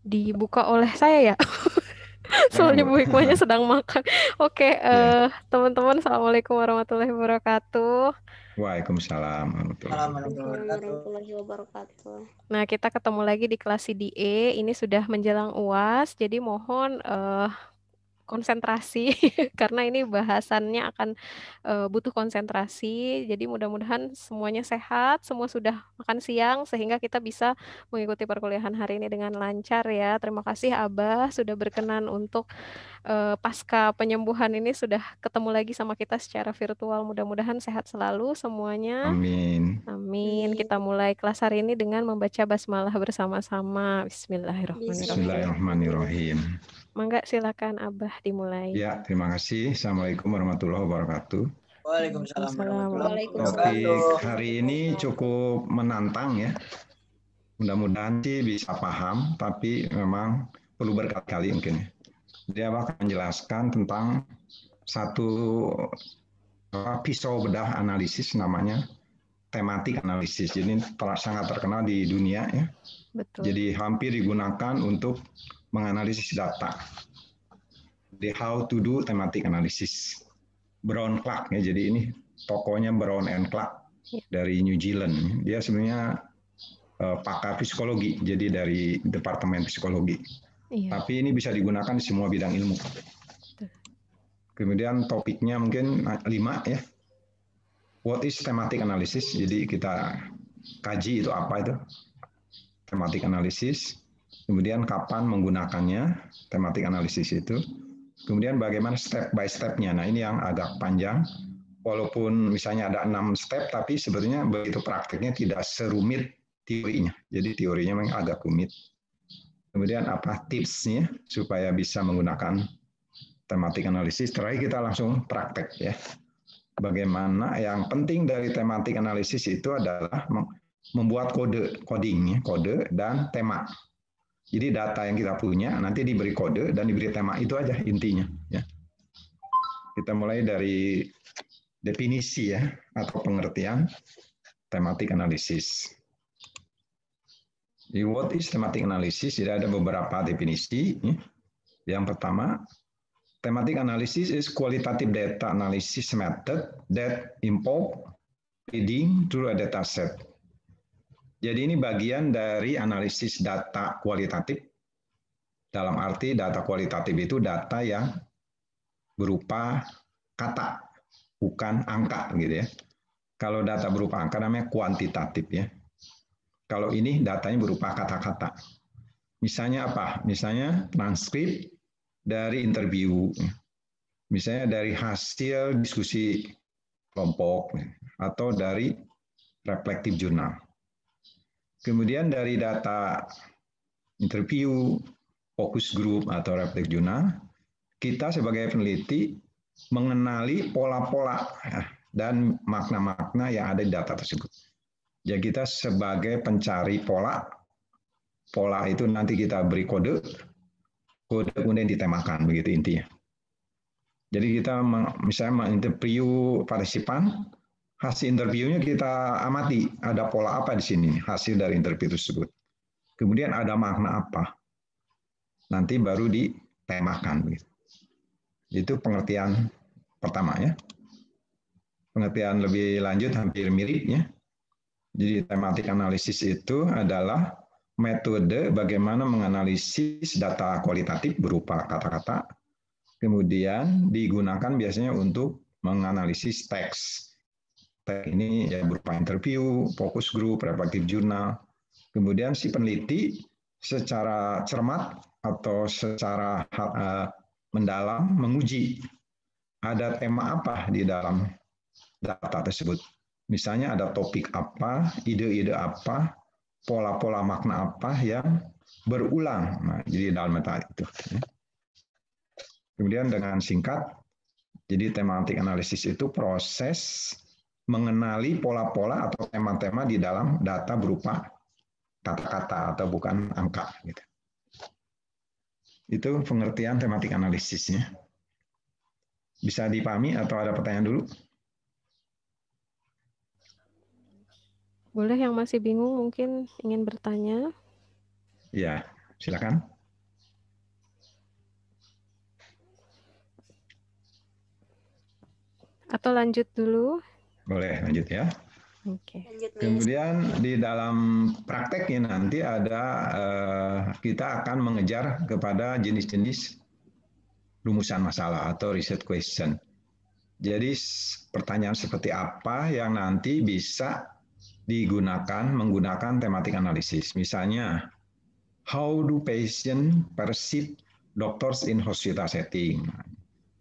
Dibuka oleh saya ya. Silakan Soalnya Bu. Bu Hikmahnya sedang makan. Oke, Ya. teman-teman, Assalamualaikum warahmatullahi wabarakatuh. Waalaikumsalam warahmatullahi wabarakatuh. Waalaikumsalam warahmatullahi wabarakatuh. Nah, kita ketemu lagi di kelas CDE. Ini sudah menjelang UAS, jadi mohon konsentrasi karena ini bahasannya akan butuh konsentrasi. Jadi mudah-mudahan semuanya sehat, semua sudah makan siang sehingga kita bisa mengikuti perkuliahan hari ini dengan lancar ya. Terima kasih Abah sudah berkenan untuk pasca penyembuhan ini sudah ketemu lagi sama kita secara virtual. Mudah-mudahan sehat selalu semuanya. Amin. Amin. Kita mulai kelas hari ini dengan membaca basmalah bersama-sama. Bismillahirrahmanirrahim. Bismillahirrahmanirrahim. Mangga silakan Abah dimulai. Ya, terima kasih. Assalamualaikum warahmatullahi wabarakatuh. Waalaikumsalam warahmatullahi Topik wabarakatuh. hari ini cukup menantang ya. Mudah-mudahan sih bisa paham, tapi memang perlu berkali-kali mungkin ya. Dia akan menjelaskan tentang satu pisau bedah analisis namanya tematik analisis. Jadi sangat terkenal di dunia ya. Betul. Jadi hampir digunakan untuk menganalisis data. The how to do thematic analysis. Brown Clark ya. Jadi ini tokonya Brown and Clark dari New Zealand. Dia sebenarnya pakar psikologi, jadi dari departemen psikologi. Iya. Tapi ini bisa digunakan di semua bidang ilmu. Kemudian topiknya mungkin 5 ya. What is thematic analysis? Jadi kita kaji itu apa itu thematic analysis. Kemudian kapan menggunakannya thematic analysis itu. Kemudian bagaimana step by step-nya. Nah ini yang agak panjang. Walaupun misalnya ada 6 step, tapi sebenarnya begitu praktiknya tidak serumit teorinya. Jadi teorinya memang agak rumit. Kemudian apa tipsnya supaya bisa menggunakan thematic analysis. Terakhir kita langsung praktek ya. Bagaimana yang penting dari thematic analysis itu adalah membuat coding, kode dan tema. Jadi data yang kita punya nanti diberi kode dan diberi tema, itu aja intinya. Ya. Kita mulai dari definisi ya atau pengertian thematic analysis. Di what is thematic analysis? Jadi ada beberapa definisi. Yang pertama, thematic analysis is qualitative data analysis method that involve reading through a data set. Jadi ini bagian dari analisis data kualitatif. Dalam arti data kualitatif itu data yang berupa kata, bukan angka gitu ya. Kalau data berupa angka namanya kuantitatif ya. Kalau ini datanya berupa kata-kata. Misalnya apa? Misalnya transkrip dari interview. Misalnya dari hasil diskusi kelompok atau dari reflective journal. Kemudian dari data interview, focus group atau reflective journal, kita sebagai peneliti mengenali pola-pola dan makna-makna yang ada di data tersebut. Jadi kita sebagai pencari pola, pola itu nanti kita beri kode, kode kemudian ditemakan, begitu intinya. Jadi kita misalnya menginterview partisipan, hasil interviewnya kita amati, ada pola apa di sini, hasil dari interview tersebut. Kemudian ada makna apa, nanti baru ditemakan. Itu pengertian pertama ya. Pengertian lebih lanjut hampir mirip ya. Jadi tematik analisis itu adalah metode bagaimana menganalisis data kualitatif berupa kata-kata, kemudian digunakan biasanya untuk menganalisis teks. Teks ini ya berupa interview, focus group, reflective journal. Kemudian si peneliti secara cermat atau secara mendalam menguji ada tema apa di dalam data tersebut. Misalnya ada topik apa, ide-ide apa, pola-pola makna apa yang berulang. Nah, jadi dalam data itu. Kemudian dengan singkat, jadi tematik analisis itu proses mengenali pola-pola atau tema-tema di dalam data berupa kata-kata atau bukan angka. Gitu. Itu pengertian tematik analisisnya. Bisa dipahami atau ada pertanyaan dulu? Boleh yang masih bingung mungkin ingin bertanya? Ya, silakan. Atau lanjut dulu? Boleh lanjut ya. Oke. Kemudian di dalam prakteknya nanti ada kita akan mengejar kepada jenis-jenis rumusan masalah atau research question. Jadi pertanyaan seperti apa yang nanti bisa digunakan menggunakan tematik analisis. Misalnya, how do patient perceive doctors in hospital setting?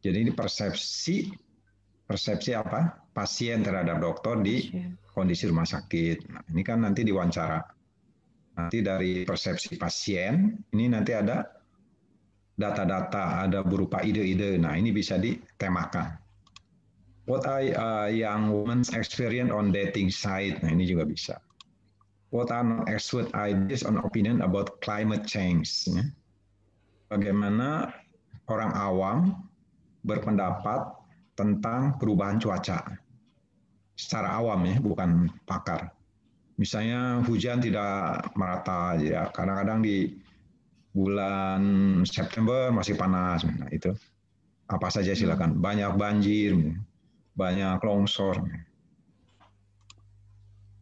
Jadi ini persepsi apa? Pasien terhadap dokter di kondisi rumah sakit. Nah, ini kan nanti diwawancara. Nanti dari persepsi pasien, ini nanti ada data-data, ada berupa ide-ide. Nah, ini bisa ditemakan. What are young women's experience on dating site? Nah, ini juga bisa. What are expert ideas on opinion about climate change? Bagaimana orang awam berpendapat tentang perubahan cuaca secara awam ya, bukan pakar. Misalnya hujan tidak merata ya, kadang-kadang di bulan September masih panas, nah itu apa saja silakan. Banyak banjir, banyak longsor.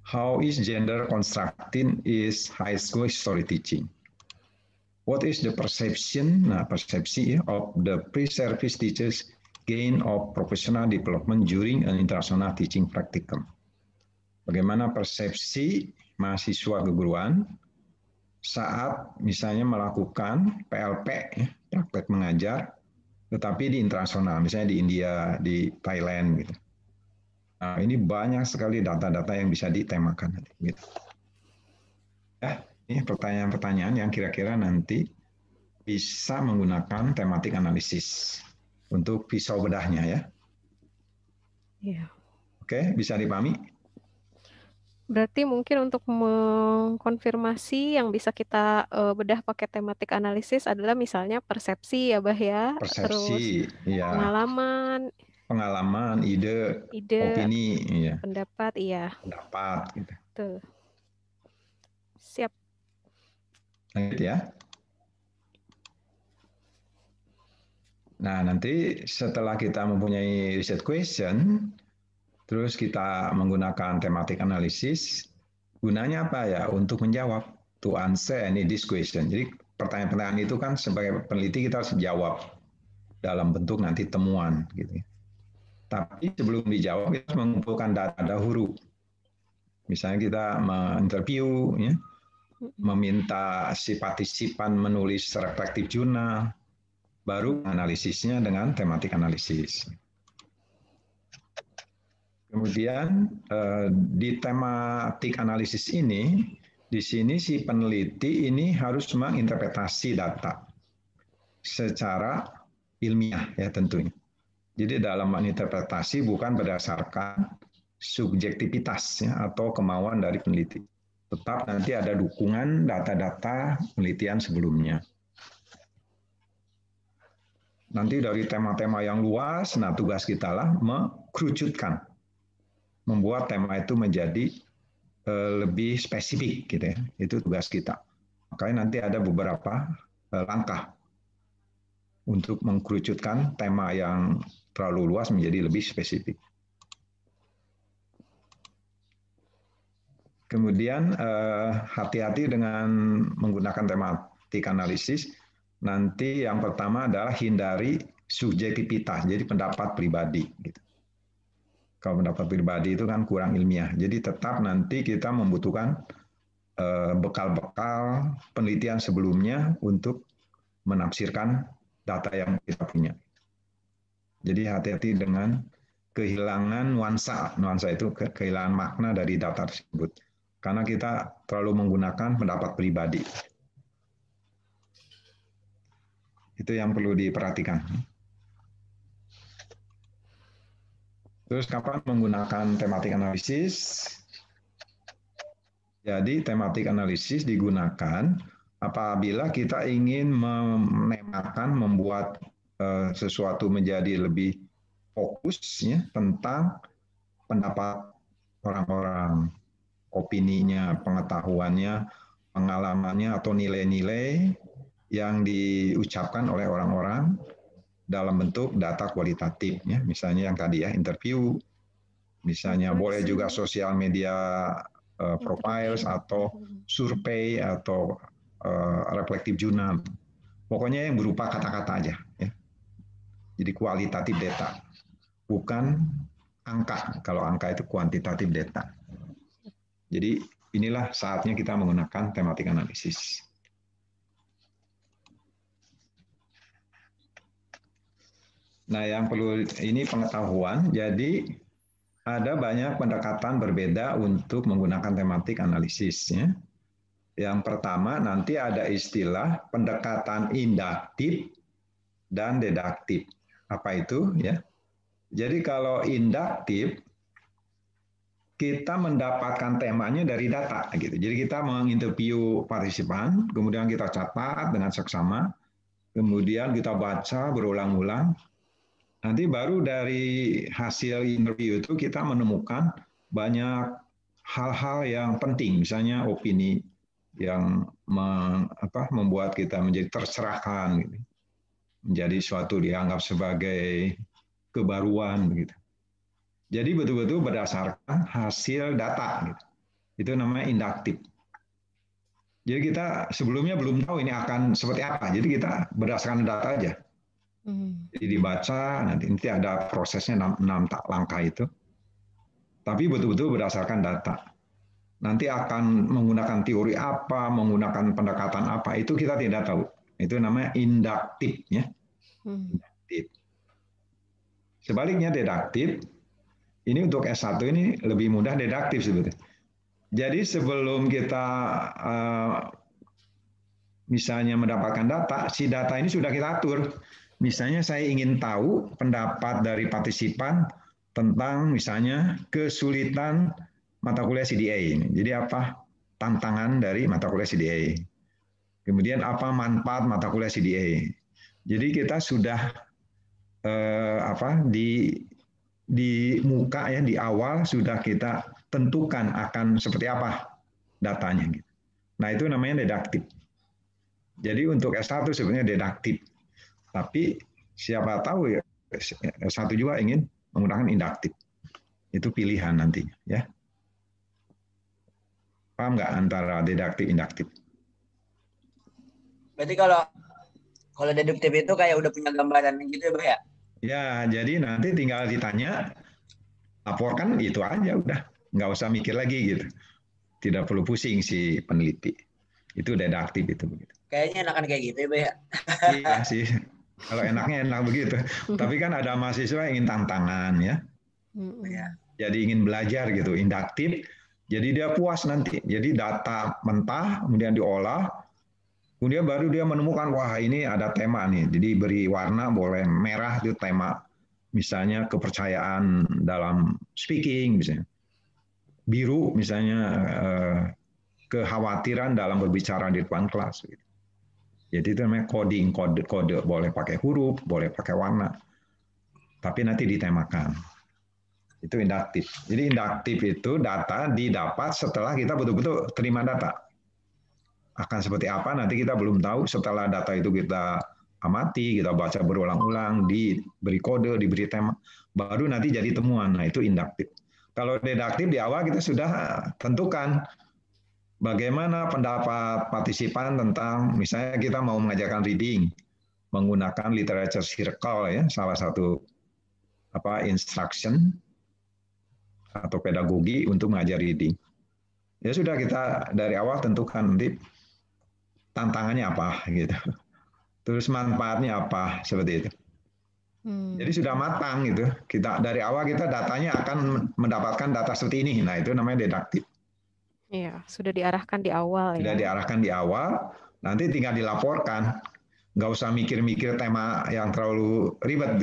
How is gender constructed is high school history teaching? What is the perception, persepsi of the pre-service teachers gain of professional development during an international teaching practicum? Bagaimana persepsi mahasiswa keguruan saat misalnya melakukan PLP, praktek mengajar, tetapi di internasional, misalnya di India, di Thailand, gitu. Nah, ini banyak sekali data-data yang bisa ditemakan. Gitu. Ya, ini pertanyaan-pertanyaan yang kira-kira nanti bisa menggunakan tematik analisis untuk pisau bedahnya ya. Iya. Oke, bisa dipahami? Berarti mungkin untuk mengkonfirmasi yang bisa kita bedah pakai tematik analisis adalah misalnya persepsi ya, Bah ya, terus Persepsi, ya. Pengalaman, ide, opini, ya. pendapat, iya. Pendapat, gitu. Tuh. Siap. Lanjut ya. Nah, nanti setelah kita mempunyai research question, terus kita menggunakan tematik analisis, gunanya apa ya? Untuk menjawab, to answer any this question. Jadi pertanyaan-pertanyaan itu kan sebagai peneliti kita harus jawab dalam bentuk nanti temuan. Gitu. Tapi sebelum dijawab, kita harus mengumpulkan data dahulu. Misalnya kita menginterview, ya, meminta si partisipan menulis reflective journal, baru analisisnya dengan tematik analisis. Kemudian di tematik analisis ini, di sini si peneliti ini harus menginterpretasi data secara ilmiah ya tentunya. Jadi dalam menginterpretasi bukan berdasarkan subjektivitas ya, atau kemauan dari peneliti. Tetap nanti ada dukungan data-data penelitian sebelumnya. Nanti dari tema-tema yang luas, nah tugas kita lah mengkerucutkan, membuat tema itu menjadi lebih spesifik, gitu ya. Itu tugas kita. Makanya nanti ada beberapa langkah untuk mengkerucutkan tema yang terlalu luas menjadi lebih spesifik. Kemudian hati-hati dengan menggunakan tematik analisis. Nanti yang pertama adalah hindari subjektivitas, jadi pendapat pribadi. Gitu. Kalau pendapat pribadi itu kan kurang ilmiah. Jadi tetap nanti kita membutuhkan bekal-bekal penelitian sebelumnya untuk menafsirkan data yang kita punya. Jadi hati-hati dengan kehilangan nuansa. Nuansa itu kehilangan makna dari data tersebut. Karena kita terlalu menggunakan pendapat pribadi. Itu yang perlu diperhatikan. Terus kapan menggunakan tematik analisis? Jadi tematik analisis digunakan apabila kita ingin menemakan, membuat sesuatu menjadi lebih fokus ya, tentang pendapat orang-orang, opininya, pengetahuannya, pengalamannya, atau nilai-nilai yang diucapkan oleh orang-orang dalam bentuk data kualitatif, ya. Misalnya yang tadi ya, interview, misalnya boleh juga sosial media profiles atau survei atau reflective journal. Pokoknya yang berupa kata-kata aja. Ya. Jadi kualitatif data, bukan angka. Kalau angka itu kuantitatif data. Jadi inilah saatnya kita menggunakan tematik analisis. Nah, yang perlu ini pengetahuan. Jadi ada banyak pendekatan berbeda untuk menggunakan tematik analisis. Ya. Yang pertama nanti ada istilah pendekatan induktif dan deduktif. Apa itu? Ya. Jadi kalau induktif kita mendapatkan temanya dari data, gitu. Jadi kita menginterview partisipan, kemudian kita catat dengan seksama, kemudian kita baca berulang-ulang. Nanti baru dari hasil interview itu kita menemukan banyak hal-hal yang penting, misalnya opini yang membuat kita menjadi tercerahkan, gitu. Menjadi suatu dianggap sebagai kebaruan, gitu. Jadi betul-betul berdasarkan hasil data, gitu. Itu namanya induktif. Jadi kita sebelumnya belum tahu ini akan seperti apa, jadi kita berdasarkan data aja. Jadi dibaca, nanti ada prosesnya 6 langkah itu. Tapi betul-betul berdasarkan data. Nanti akan menggunakan teori apa, menggunakan pendekatan apa, itu kita tidak tahu. Itu namanya induktif. Ya. Induktif. Sebaliknya deduktif, ini untuk S1 ini lebih mudah deduktif sebetulnya. Jadi sebelum kita misalnya mendapatkan data, si data ini sudah kita atur. Misalnya saya ingin tahu pendapat dari partisipan tentang misalnya kesulitan mata kuliah CDA. Jadi apa tantangan dari mata kuliah CDA. Kemudian apa manfaat mata kuliah CDA. Jadi kita sudah di muka ya, di awal sudah kita tentukan akan seperti apa datanya. Nah itu namanya deduktif. Jadi untuk S1 sebenarnya deduktif. Tapi siapa tahu ya S1 juga ingin menggunakan induktif. Itu pilihan nantinya, ya. Paham nggak antara deduktif induktif? Berarti kalau deduktif itu kayak udah punya gambaran gitu ya, Pak ya? Ya, jadi nanti tinggal ditanya, laporkan itu aja udah, nggak usah mikir lagi gitu. Tidak perlu pusing si peneliti. Itu deduktif itu begitu. Kayaknya enakan kayak gitu ya, Pak ya? Iya sih. Kalau enaknya enak begitu. Tapi kan ada mahasiswa yang ingin tantangan ya. Jadi ingin belajar gitu, induktif. Jadi dia puas nanti. Jadi data mentah kemudian diolah, kemudian baru dia menemukan wah ini ada tema nih. Jadi beri warna boleh merah itu tema. Misalnya kepercayaan dalam speaking misalnya. Biru misalnya kekhawatiran dalam berbicara di depan kelas. Gitu. Jadi itu namanya coding, kode boleh pakai huruf, boleh pakai warna. Tapi nanti ditemakan. Itu induktif. Jadi induktif itu data didapat setelah kita betul-betul terima data. Akan seperti apa nanti kita belum tahu. Setelah data itu kita amati, kita baca berulang-ulang, diberi kode, diberi tema, baru nanti jadi temuan. Nah itu induktif. Kalau deduktif di awal kita sudah tentukan bagaimana pendapat partisipan tentang, misalnya kita mau mengajarkan reading, menggunakan literature circle ya, salah satu instruction atau pedagogi untuk mengajar reading. Ya sudah kita dari awal tentukan nanti tantangannya apa gitu. Terus manfaatnya apa seperti itu. Jadi sudah matang gitu. Kita dari awal kita datanya akan mendapatkan data seperti ini. Nah itu namanya deduktif. Iya, sudah diarahkan di awal ya. Sudah diarahkan di awal, nanti tinggal dilaporkan. Nggak usah mikir-mikir tema yang terlalu ribet.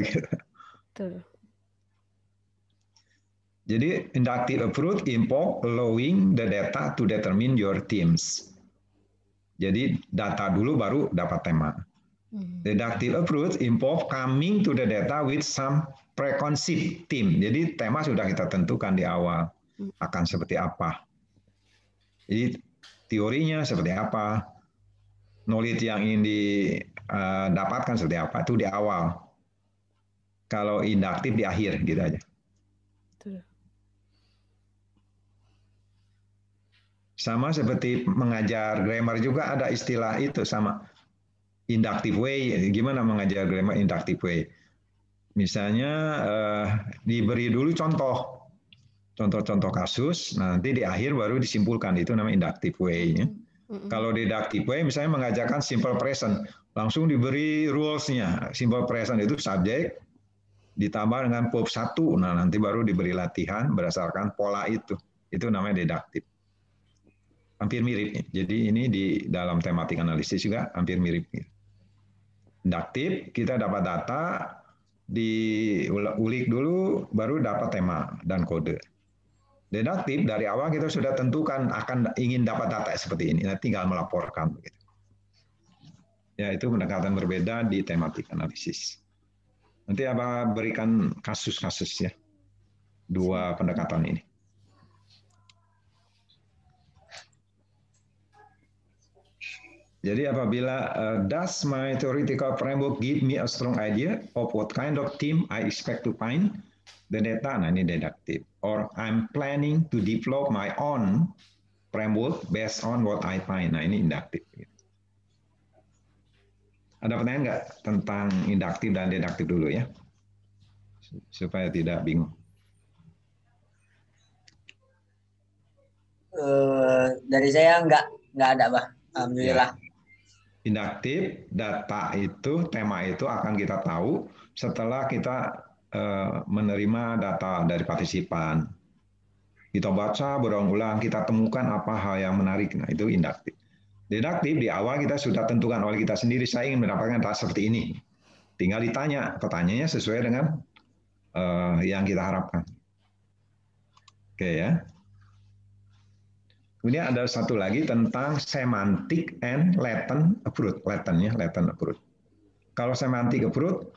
Betul. Jadi inductive approach involve allowing the data to determine your themes. Jadi data dulu baru dapat tema. Deductive approach involve coming to the data with some preconceived theme. Jadi tema sudah kita tentukan di awal akan seperti apa. Jadi teorinya seperti apa, knowledge yang ingin didapatkan seperti apa itu di awal. Kalau induktif di akhir gitu aja. Sama seperti mengajar grammar juga ada istilah itu sama. Inductive way, gimana mengajar grammar inductive way? Misalnya diberi dulu contoh-contoh kasus, nanti di akhir baru disimpulkan, itu namanya inductive way. Ya. Kalau deductive way, misalnya mengajarkan simple present, langsung diberi rules-nya. Simple present itu subjek, ditambah dengan verb 1, nah nanti baru diberi latihan berdasarkan pola itu. Itu namanya deductive. Hampir mirip. Jadi ini di dalam tematik analisis juga hampir mirip. Induktif, kita dapat data, diulik dulu, baru dapat tema dan kode. Deduktif, dari awal kita sudah tentukan akan ingin dapat data seperti ini, tinggal melaporkan. Ya, itu pendekatan berbeda di tematik analisis. Nanti Abah berikan kasus-kasus ya, dua pendekatan ini. Jadi apabila does my theoretical framework give me a strong idea of what kind of team I expect to find the data, nah ini deduktif. Or I'm planning to develop my own framework based on what I find, nah ini induktif. Ada pertanyaan nggak tentang induktif dan deduktif dulu ya, supaya tidak bingung. Dari saya nggak ada, Bah. Alhamdulillah. Ya. Induktif, data itu, tema itu akan kita tahu setelah kita menerima data dari partisipan. Kita baca berulang-ulang, kita temukan apa hal yang menarik. Nah, itu induktif. Deduktif, di awal kita sudah tentukan oleh kita sendiri, saya ingin mendapatkan data seperti ini. Tinggal ditanya, pertanyaannya sesuai dengan yang kita harapkan. Oke ya. Kemudian ada satu lagi tentang semantic and latent approach. Latent approach. Kalau semantic approach,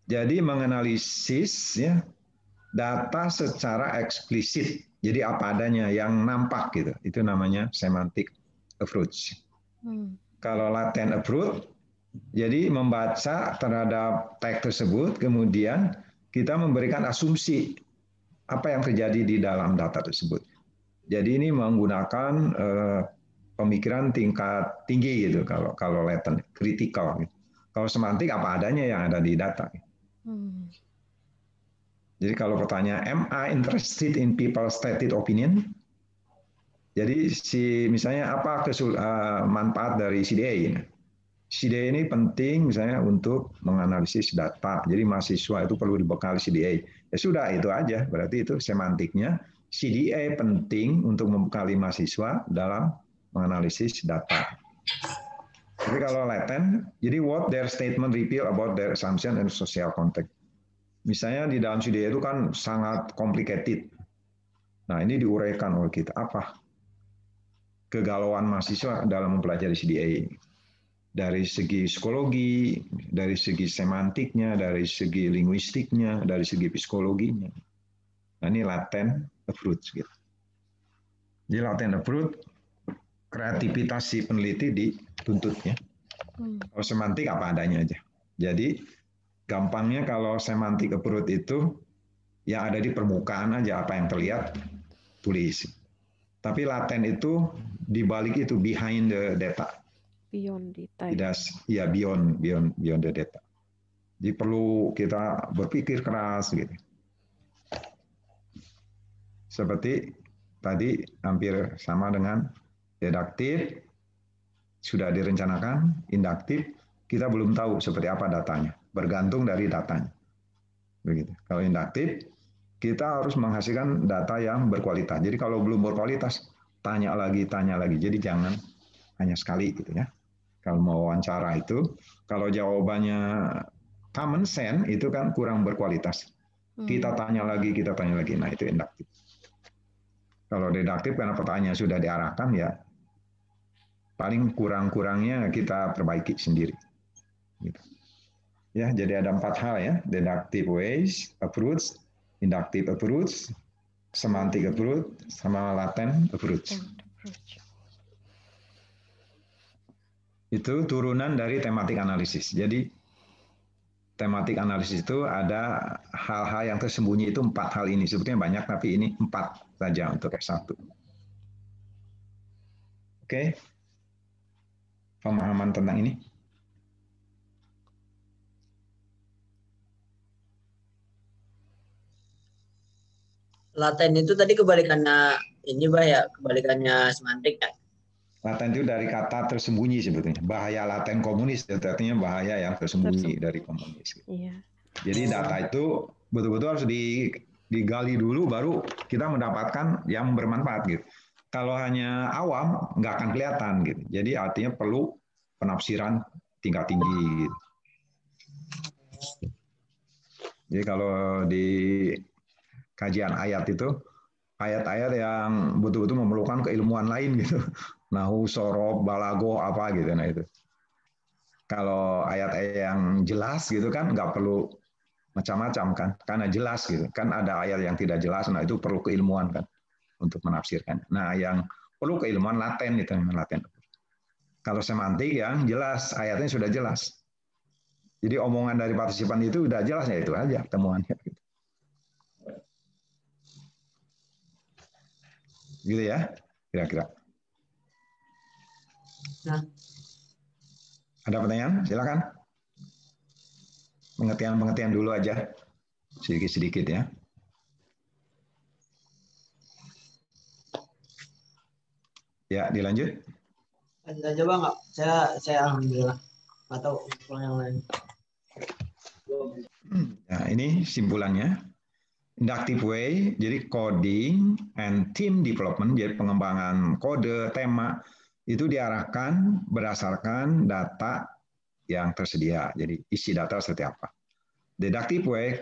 jadi menganalisis ya data secara eksplisit. Jadi apa adanya yang nampak gitu. Itu namanya semantic approach. Kalau latent approach, jadi membaca terhadap teks tersebut, kemudian kita memberikan asumsi apa yang terjadi di dalam data tersebut. Jadi ini menggunakan pemikiran tingkat tinggi gitu kalau latent, kritikal. Gitu. Kalau semantik apa adanya yang ada di data. Jadi kalau pertanyaan, am I interested in people's stated opinion? Jadi misalnya apa manfaat dari CDA ini? CDA ini penting misalnya untuk menganalisis data. Jadi mahasiswa itu perlu dibekali CDA. Ya sudah itu aja. Berarti itu semantiknya. CDA penting untuk membekali mahasiswa dalam menganalisis data. Jadi kalau latent, jadi what their statement reveal about their assumption and social context. Misalnya di dalam CDA itu kan sangat complicated. Nah ini diuraikan oleh kita. Apa kegalauan mahasiswa dalam mempelajari CDA? Dari segi psikologi, dari segi semantiknya, dari segi linguistiknya, dari segi psikologinya. Nah ini latent approach gitu. Jadi latent approach, kreativitas si peneliti dituntut ya. Kalau semantik apa adanya aja. Jadi gampangnya kalau semantik approach itu yang ada di permukaan aja apa yang terlihat tulis. Tapi latent itu di balik itu, behind the data. Beyond data. Tidak, ya beyond the data. Jadi perlu kita berpikir keras gitu. Seperti tadi hampir sama dengan deduktif, sudah direncanakan, induktif, kita belum tahu seperti apa datanya, bergantung dari datanya. Begitu. Kalau induktif, kita harus menghasilkan data yang berkualitas. Jadi kalau belum berkualitas, tanya lagi. Jadi jangan hanya sekali gitu ya. Kalau mau wawancara itu, kalau jawabannya common sense itu kan kurang berkualitas. Kita tanya lagi. Nah itu induktif. Kalau deduktif karena pertanyaan sudah diarahkan ya paling kurang-kurangnya kita perbaiki sendiri. Gitu. Ya, jadi ada 4 hal ya, deductive ways, approach, inductive approach, semantic approach, sama latent approach. Itu turunan dari tematik analisis. Jadi tematik analisis itu ada hal-hal yang tersembunyi itu 4 hal ini. Sebetulnya banyak, tapi ini 4 saja untuk S1. Oke, pemahaman tentang ini. Laten itu tadi kebalikannya ini Bah ya, kebalikannya semantik ya. Laten itu dari kata tersembunyi sebetulnya. Bahaya laten komunis, artinya bahaya yang tersembunyi dari komunis. Iya. Jadi data itu betul-betul harus digali dulu, baru kita mendapatkan yang bermanfaat gitu. Kalau hanya awam nggak akan kelihatan gitu. Jadi artinya perlu penafsiran tingkat tinggi. Gitu. Jadi kalau di kajian ayat itu ayat-ayat yang betul-betul memerlukan keilmuan lain gitu. Nahu, sorob, balago, apa gitu. Nah itu. Kalau ayat-ayat yang jelas gitu kan nggak perlu macam-macam kan, karena jelas gitu. Kan ada ayat yang tidak jelas, nah itu perlu keilmuan kan untuk menafsirkan. Nah yang perlu keilmuan laten itu, laten. Kalau semantik yang jelas, ayatnya sudah jelas. Jadi omongan dari partisipan itu udah jelas, ya itu aja temuannya. Gitu ya, kira-kira. Nah. Ada pertanyaan? Silakan. Pengertian-pengertian dulu aja, sedikit-sedikit ya. Ya, dilanjut. Lanjut aja Bang, saya alhamdulillah. Atau yang lain. Nah, ini simpulannya. Inductive way, jadi coding and team development, jadi pengembangan kode, tema, itu diarahkan berdasarkan data yang tersedia. Jadi isi data seperti apa. Deductive way,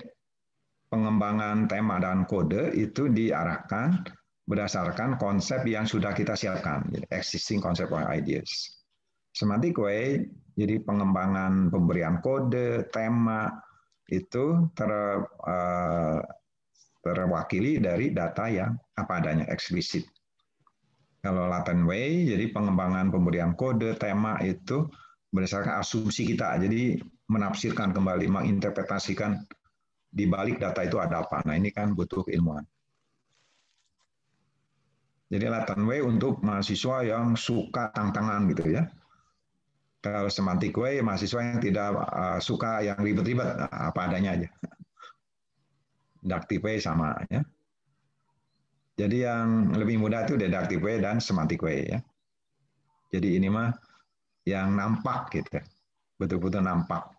pengembangan tema dan kode itu diarahkan berdasarkan konsep yang sudah kita siapkan, jadi existing concept or ideas. Semantic way, jadi pengembangan pemberian kode, tema, itu terwakili dari data yang apa adanya, eksplisit. Kalau latent way, jadi pengembangan pemberian kode, tema itu berdasarkan asumsi kita. Jadi menafsirkan kembali, menginterpretasikan di balik data itu ada apa. Nah ini kan butuh keilmuan. Jadi latent way untuk mahasiswa yang suka tantangan gitu ya. Kalau semantic way, mahasiswa yang tidak suka yang ribet-ribet, apa adanya aja. Inductive way sama ya. Jadi yang lebih mudah itu deductive way dan semantic way ya. Jadi ini mah yang nampak gitu. Betul-betul nampak.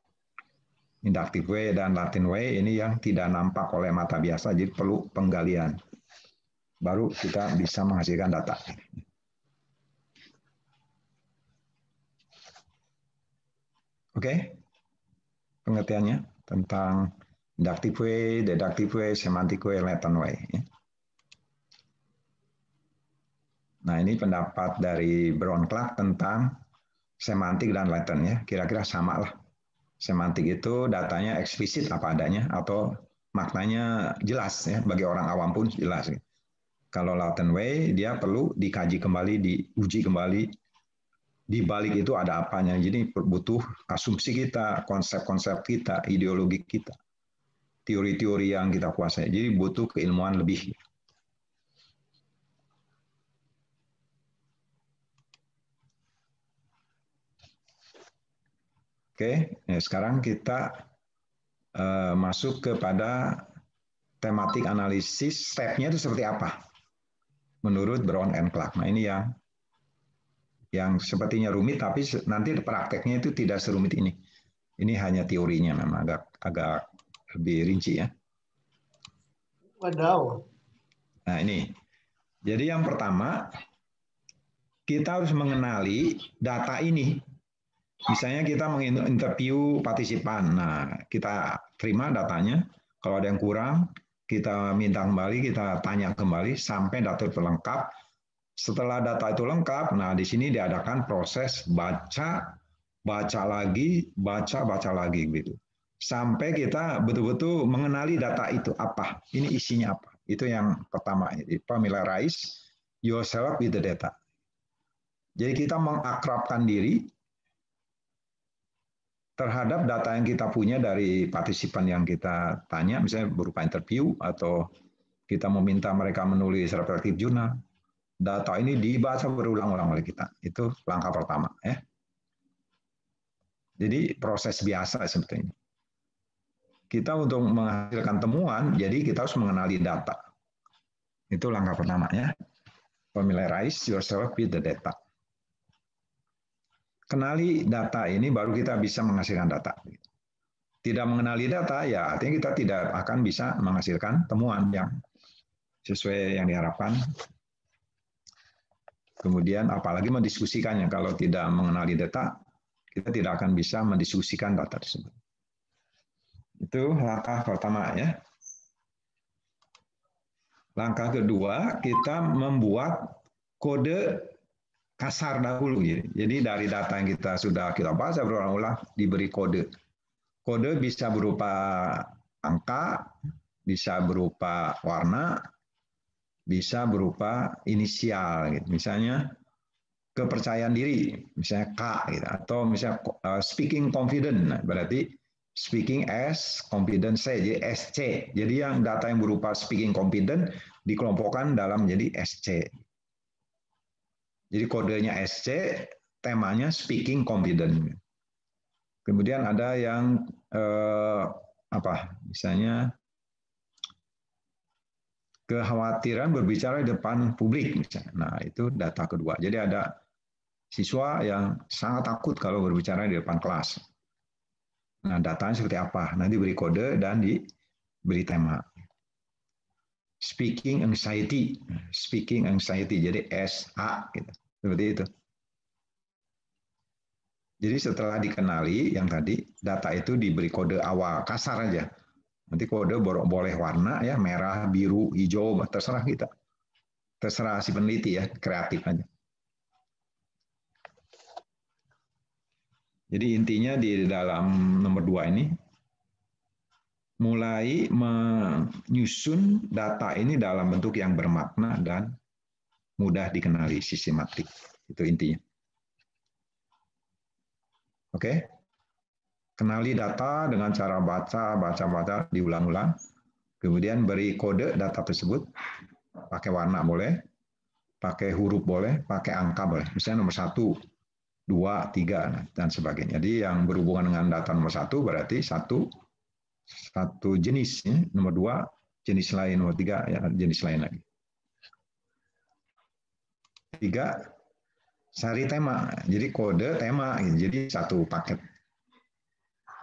Inductive way dan Latin way ini yang tidak nampak oleh mata biasa, jadi perlu penggalian. Baru kita bisa menghasilkan data. Oke? Pengertiannya tentang inductive way, deductive way, semantic way, Latin way. Nah, ini pendapat dari Brown Clark tentang semantik dan latent ya. Kira-kira sama lah. Semantik itu datanya eksplisit apa adanya atau maknanya jelas ya, bagi orang awam pun jelas. Kalau latent way dia perlu dikaji kembali, diuji kembali. Di balik itu ada apanya. Jadi butuh asumsi kita, konsep-konsep kita, ideologi kita, teori-teori yang kita kuasai. Jadi butuh keilmuan lebih. Oke, nah sekarang kita masuk kepada tematik analisis. Stepnya itu seperti apa? Menurut Brown and Clark. Nah ini yang sepertinya rumit, tapi nanti prakteknya itu tidak serumit ini. Ini hanya teorinya, memang agak lebih rinci ya. Wadaw. Nah ini, jadi yang pertama kita harus mengenali data ini. Misalnya kita menginterview partisipan, nah kita terima datanya, kalau ada yang kurang, kita minta kembali, kita tanya kembali sampai data itu lengkap. Setelah data itu lengkap, nah di sini diadakan proses baca lagi, baca lagi gitu. Sampai kita betul-betul mengenali data itu apa, ini isinya apa. Itu yang pertama, familiarize yourself with the data. Jadi kita mengakrabkan diri terhadap data yang kita punya dari partisipan yang kita tanya, misalnya berupa interview atau kita meminta mereka menulis reflective journal, data ini dibaca berulang-ulang oleh kita. Itu langkah pertama, ya. Jadi proses biasa sebetulnya. Kita untuk menghasilkan temuan, jadi kita harus mengenali data. Itu langkah pertama, ya. Familiarize yourself with the data. Kenali data ini baru kita bisa menghasilkan data. Tidak mengenali data, ya artinya kita tidak akan bisa menghasilkan temuan yang sesuai yang diharapkan. Kemudian apalagi mendiskusikannya. Kalau tidak mengenali data, kita tidak akan bisa mendiskusikan data tersebut. Itu langkah pertama, ya. Langkah kedua, kita membuat kode kasar dahulu. Jadi dari data yang kita baca berulang-ulang diberi kode. Kode bisa berupa angka, bisa berupa warna, bisa berupa inisial. Gitu. Misalnya kepercayaan diri, misalnya K, gitu. Atau misalnya speaking confident, nah, berarti speaking as confident C, jadi SC. Jadi yang data yang berupa speaking confident dikelompokkan dalam menjadi SC. Jadi kodenya SC, temanya speaking confident. Kemudian ada yang misalnya kekhawatiran berbicara di depan publik, misalnya. Nah, itu data kedua. Jadi ada siswa yang sangat takut kalau berbicara di depan kelas. Nah, datanya seperti apa? Nanti beri kode dan diberi tema. Speaking anxiety, jadi SA, gitu. Seperti itu. Jadi setelah dikenali yang tadi, data itu diberi kode awal, kasar aja. Nanti kode boleh warna, ya, merah, biru, hijau, terserah kita. Terserah si peneliti, ya, kreatif aja. Jadi intinya di dalam nomor 2 ini, mulai menyusun data ini dalam bentuk yang bermakna dan mudah dikenali, sistematik. Itu intinya. Oke? Kenali data dengan cara baca, diulang-ulang. Kemudian beri kode data tersebut. Pakai warna boleh, pakai huruf boleh, pakai angka boleh. Misalnya nomor 1, 2, 3, dan sebagainya. Jadi yang berhubungan dengan data nomor 1 berarti satu jenis, ya. Nomor 2 jenis lain, nomor 3 ya jenis lain lagi. 3 cari tema, jadi kode tema, jadi satu paket.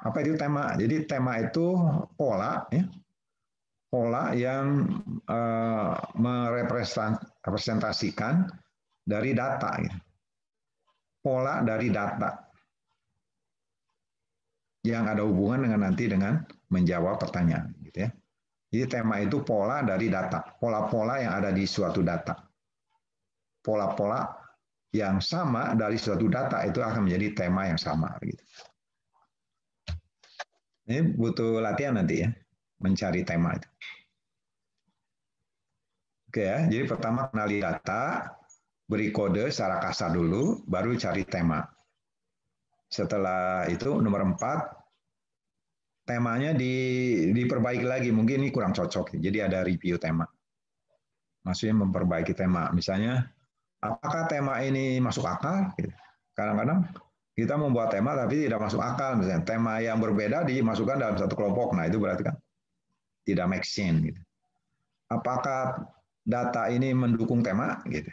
Apa itu tema? Jadi tema itu pola, ya, pola yang merepresentasikan dari data, ya. Pola dari data yang ada hubungan dengan menjawab pertanyaan, gitu ya. Jadi tema itu pola dari data, pola-pola yang ada di suatu data. Pola-pola yang sama dari suatu data itu akan menjadi tema yang sama, gitu. Ini butuh latihan nanti, ya, mencari tema itu. Oke, ya. Jadi pertama kenali data, beri kode secara kasar dulu, baru cari tema. Setelah itu nomor 4, temanya diperbaiki lagi, mungkin ini kurang cocok, jadi ada review tema. Maksudnya memperbaiki tema. Misalnya, apakah tema ini masuk akal? Kadang-kadang kita membuat tema tapi tidak masuk akal. Misalnya tema yang berbeda dimasukkan dalam satu kelompok. Nah, itu berarti kan tidak make sense. Gitu. Apakah data ini mendukung tema? Gitu.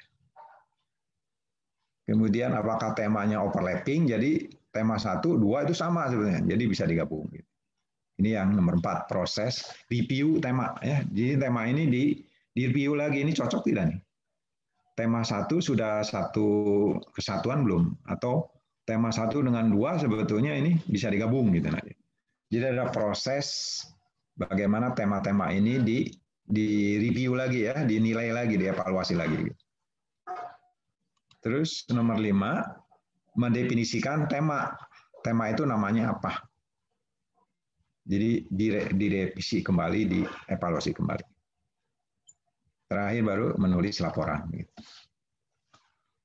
Kemudian apakah temanya overlapping? Jadi tema 1, 2 itu sama sebenarnya. Jadi bisa digabung. Gitu. Ini yang nomor 4, proses review tema. Ya. Jadi tema ini di review lagi. Ini cocok tidak nih? Tema 1 sudah satu kesatuan belum? Atau tema 1 dengan 2 sebetulnya ini bisa digabung gitu nanti. Jadi ada proses bagaimana tema-tema ini di review lagi, ya, dinilai lagi, dievaluasi lagi. Terus nomor 5, mendefinisikan tema. Tema itu namanya apa? Jadi direvisi kembali, dievaluasi kembali. Terakhir baru menulis laporan.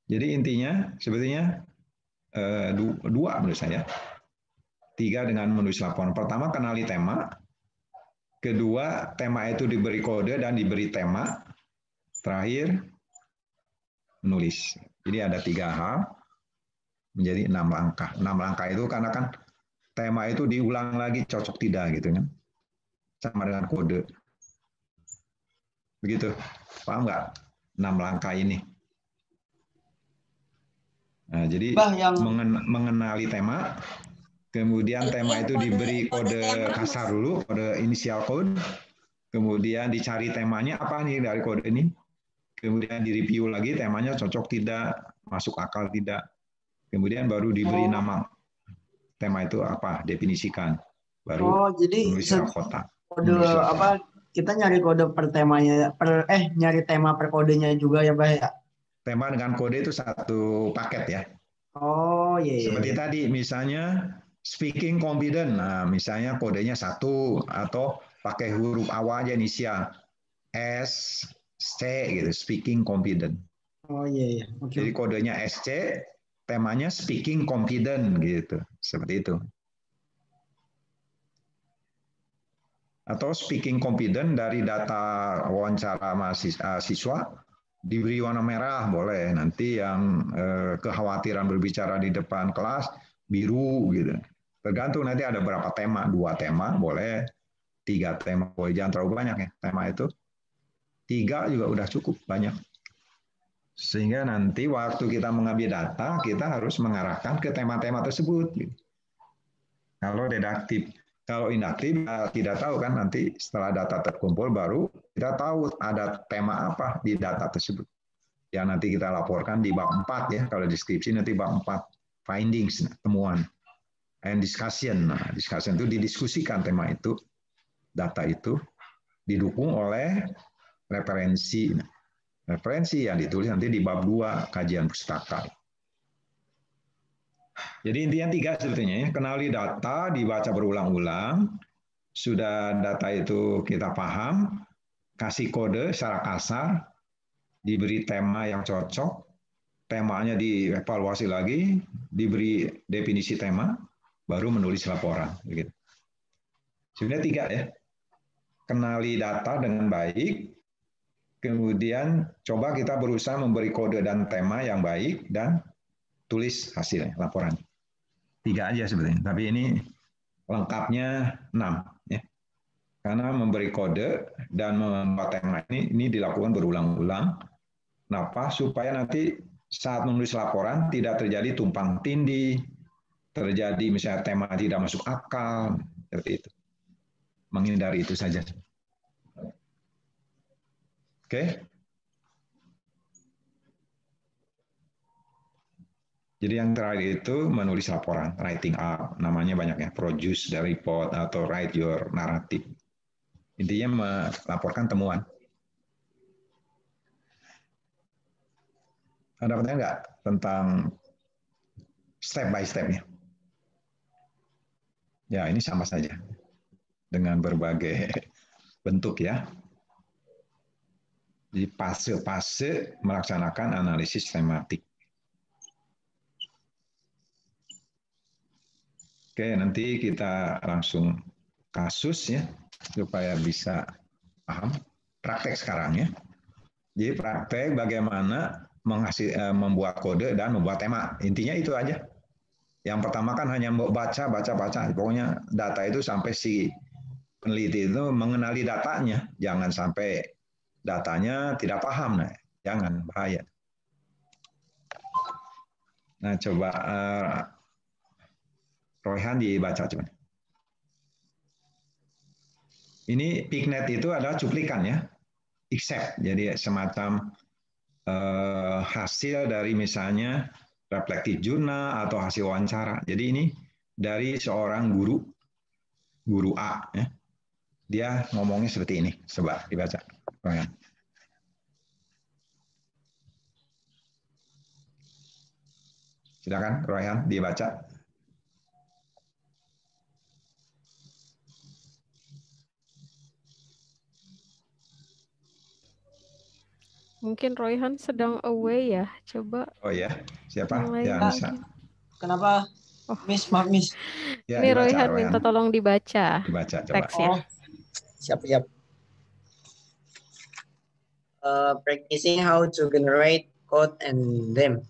Jadi intinya sebetulnya 2 menurut saya. 3 dengan menulis laporan. Pertama, kenali tema. Kedua, tema itu diberi kode dan diberi tema. Terakhir, menulis. Jadi ada 3 hal menjadi 6 langkah. 6 langkah itu karena kan tema itu diulang lagi cocok tidak gitu kan. Sama dengan kode. Begitu. Paham nggak? 6 langkah ini. Nah, jadi mengenali tema, kemudian tema itu diberi kode kasar dulu, kode inisial code, kemudian dicari temanya apa nih dari kode ini, kemudian direview lagi temanya cocok tidak, masuk akal tidak, kemudian baru diberi nama tema itu apa, definisikan, baru jadi menulis kotak. Kode apa? Kita nyari kode per temanya, nyari tema per kodenya juga ya, Bah ya? Tema dengan kode itu satu paket ya. Oh iya. Seperti tadi misalnya speaking confident, nah misalnya kodenya 1 atau pakai huruf awal aja inisial S, C gitu, speaking confident. Oh iya. Okay. Jadi kodenya SC, temanya speaking confident gitu, seperti itu. Atau speaking confident dari data wawancara mahasiswa diberi warna merah boleh, nanti yang kekhawatiran berbicara di depan kelas biru gitu. Tergantung nanti ada berapa tema, 2 tema boleh, 3 tema boleh, jangan terlalu banyak ya tema itu. 3 juga udah cukup banyak. Sehingga nanti waktu kita mengambil data, kita harus mengarahkan ke tema-tema tersebut. Kalau redaktif. Kalau inaktif, tidak tahu kan nanti setelah data terkumpul baru kita tahu ada tema apa di data tersebut. Yang nanti kita laporkan di bab 4 ya, kalau deskripsi nanti bab 4, findings, temuan. And discussion. Nah, discussion itu didiskusikan tema itu, data itu, didukung oleh referensi. Referensi yang ditulis nanti di bab 2, kajian pustaka. Jadi intinya 3 sebetulnya ya. Kenali data, dibaca berulang-ulang. Sudah data itu kita paham, kasih kode secara kasar, diberi tema yang cocok, temanya dievaluasi lagi, diberi definisi tema, baru menulis laporan. Begitu. Sebenarnya 3 ya. Kenali data dengan baik, kemudian coba kita berusaha memberi kode dan tema yang baik, dan tulis hasilnya, laporan. 3 aja sebetulnya, tapi ini lengkapnya 6 ya. Karena memberi kode dan membuat tema ini dilakukan berulang-ulang. Kenapa? Supaya nanti saat menulis laporan tidak terjadi tumpang tindih, terjadi misalnya tema tidak masuk akal, seperti itu. Menghindari itu saja. Oke. Jadi yang terakhir itu menulis laporan, writing up, namanya banyak ya, produce the report atau write your narrative. Intinya melaporkan temuan. Ada pertanyaan nggak tentang step by step-nya? Ya, ini sama saja dengan berbagai bentuk ya. Jadi fase-fase melaksanakan analisis tematik. Oke, nanti kita langsung kasus ya, supaya bisa paham. Praktek sekarang ya. Jadi praktek bagaimana membuat kode dan membuat tema. Intinya itu aja. Yang pertama kan hanya baca. Pokoknya data itu sampai si peneliti itu mengenali datanya. Jangan sampai datanya tidak paham. Nah, jangan, bahaya. Nah, coba Royhan dibaca coba. Ini PICNet itu adalah cuplikan ya. Except, jadi semacam hasil dari misalnya reflective journal atau hasil wawancara. Jadi ini dari seorang guru A. Ya. Dia ngomongnya seperti ini. Coba dibaca. Silakan Royhan dibaca. Mungkin Royhan sedang away ya. Coba. Oh ya, siapa? Yang lain Ya, bisa. Kenapa? Oh, Miss, maaf Miss. Ya, ini dibaca, Royhan minta Royan. tolong dibaca Dibaca coba. teksnya. Oh, siap-siap. Practicing how to generate code and them.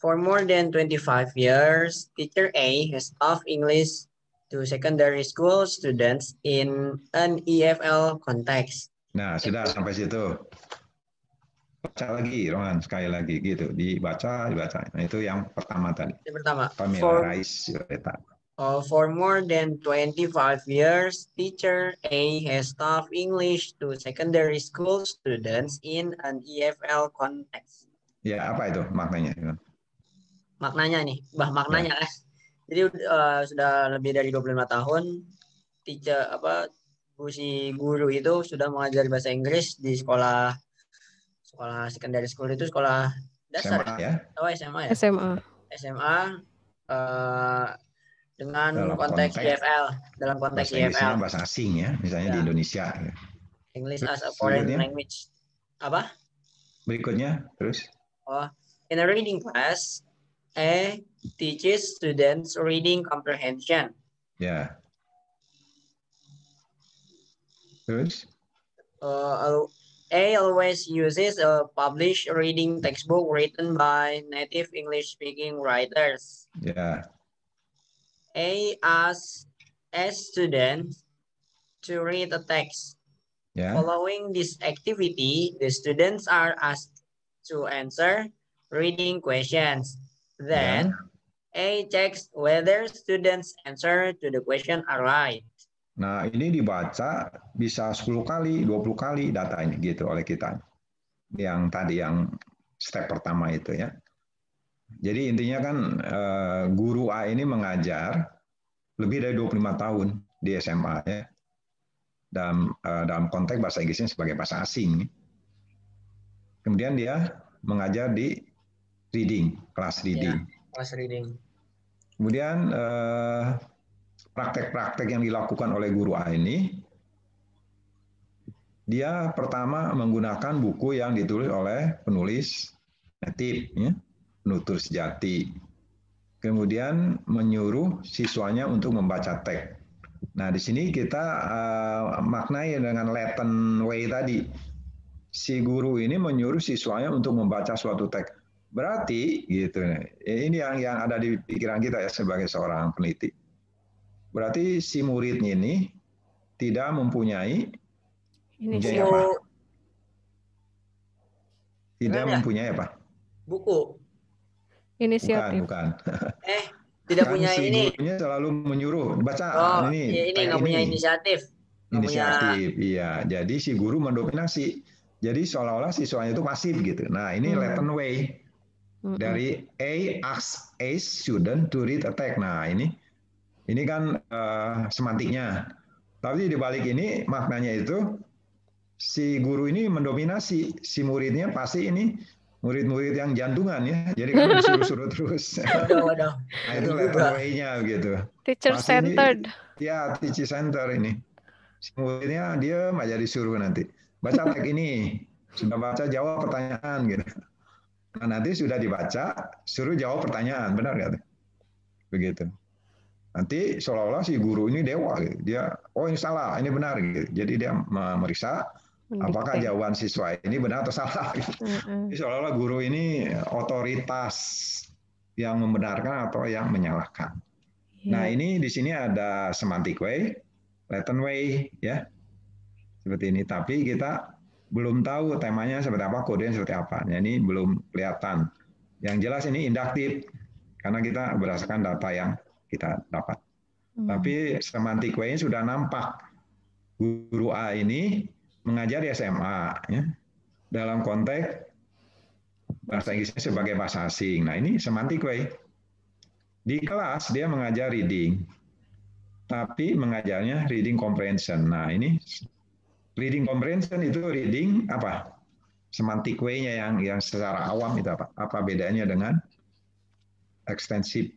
For more than 25 years, Teacher A has taught English to secondary school students in an EFL context. Nah, sudah sampai situ. Baca lagi, Rohan, sekali lagi gitu. Dibaca. Nah, itu yang pertama tadi. Yang pertama, Familiarize data. for more than 25 years, Teacher A has taught English to secondary school students in an EFL context. Ya, apa itu maknanya? Maknanya nih, maknanya kan. Jadi sudah lebih dari 25 tahun teacher si guru itu sudah mengajar bahasa Inggris di sekolah secondary school, itu sekolah dasar SMA ya? Oh, SMA ya? SMA. SMA dengan Dalam konteks konteks EFL, dalam konteks bahasa Inggrisnya EFL. bahasa asing ya, misalnya di Ya. Indonesia. English Terus as a foreign berikutnya? language. Apa? Berikutnya, terus? Oh, in a reading class, A teaches students reading comprehension. Ya. Terus? A always uses a published reading textbook written by native English-speaking writers. Ya. A asks a student to read a text. Ya. Following this activity, the students are asked to answer reading questions. Then, A checks whether students' answer to the question are right. Nah, ini dibaca bisa 10 kali, 20 kali data ini gitu oleh kita. Yang tadi yang step pertama itu ya. Jadi intinya kan guru A ini mengajar lebih dari 25 tahun di SMA ya. Dalam konteks bahasa Inggrisnya sebagai bahasa asing. Kemudian dia mengajar di reading, kelas reading. Ya, kelas reading. Kemudian praktek-praktek yang dilakukan oleh guru A ini, dia pertama menggunakan buku yang ditulis oleh penulis native, ya, penutur sejati. Kemudian menyuruh siswanya untuk membaca teks. Nah, di sini kita maknai dengan Latin way tadi. Si guru ini menyuruh siswanya untuk membaca suatu teks. Berarti gitu. Ini yang ada di pikiran kita ya sebagai seorang peneliti. Berarti si muridnya ini tidak mempunyai apa? Tidak mempunyai apa? Buku. Inisiatif. Bukan. Tidak kan punya si ini. Gurunya selalu menyuruh baca ini nggak punya inisiatif. Inisiatif, iya. Jadi si guru mendominasi. Jadi seolah-olah siswanya itu pasif gitu. Nah, ini Latin way. Dari A asks a student to read a text. Nah, ini kan semantiknya. Tapi di balik ini maknanya itu si guru ini mendominasi, si muridnya pasti ini murid-murid yang jantungan ya. Jadi kan disuruh-suruh terus. Waduh. Nah, itu Latin way-nya gitu. Teacher centered. Ya, teacher center ini. Si muridnya diam aja disuruh nanti. Baca teks ini. Sudah baca jawab pertanyaan gitu. Nah, nanti sudah dibaca, suruh jawab pertanyaan, benar nggak? Begitu. Nanti seolah-olah si guru ini dewa, gitu. Dia, oh ini salah, ini benar, gitu. Jadi dia memeriksa apakah jawaban siswa ini benar atau salah. Gitu. Jadi seolah-olah guru ini otoritas yang membenarkan atau yang menyalahkan. Nah ini di sini ada semantic way, Latin way, ya seperti ini. Tapi kita belum tahu temanya seperti apa, kodenya seperti apa. Nah, ini belum kelihatan. Yang jelas ini induktif karena kita berdasarkan data yang kita dapat. Tapi semantic way sudah nampak. Guru A ini mengajar di SMA ya, dalam konteks bahasa Inggrisnya sebagai bahasa asing. Nah ini semantic way. Di kelas dia mengajar reading, tapi mengajarnya reading comprehension. Nah ini reading comprehension itu reading apa? Semantic way-nya yang secara awam itu apa? Apa bedanya dengan extensive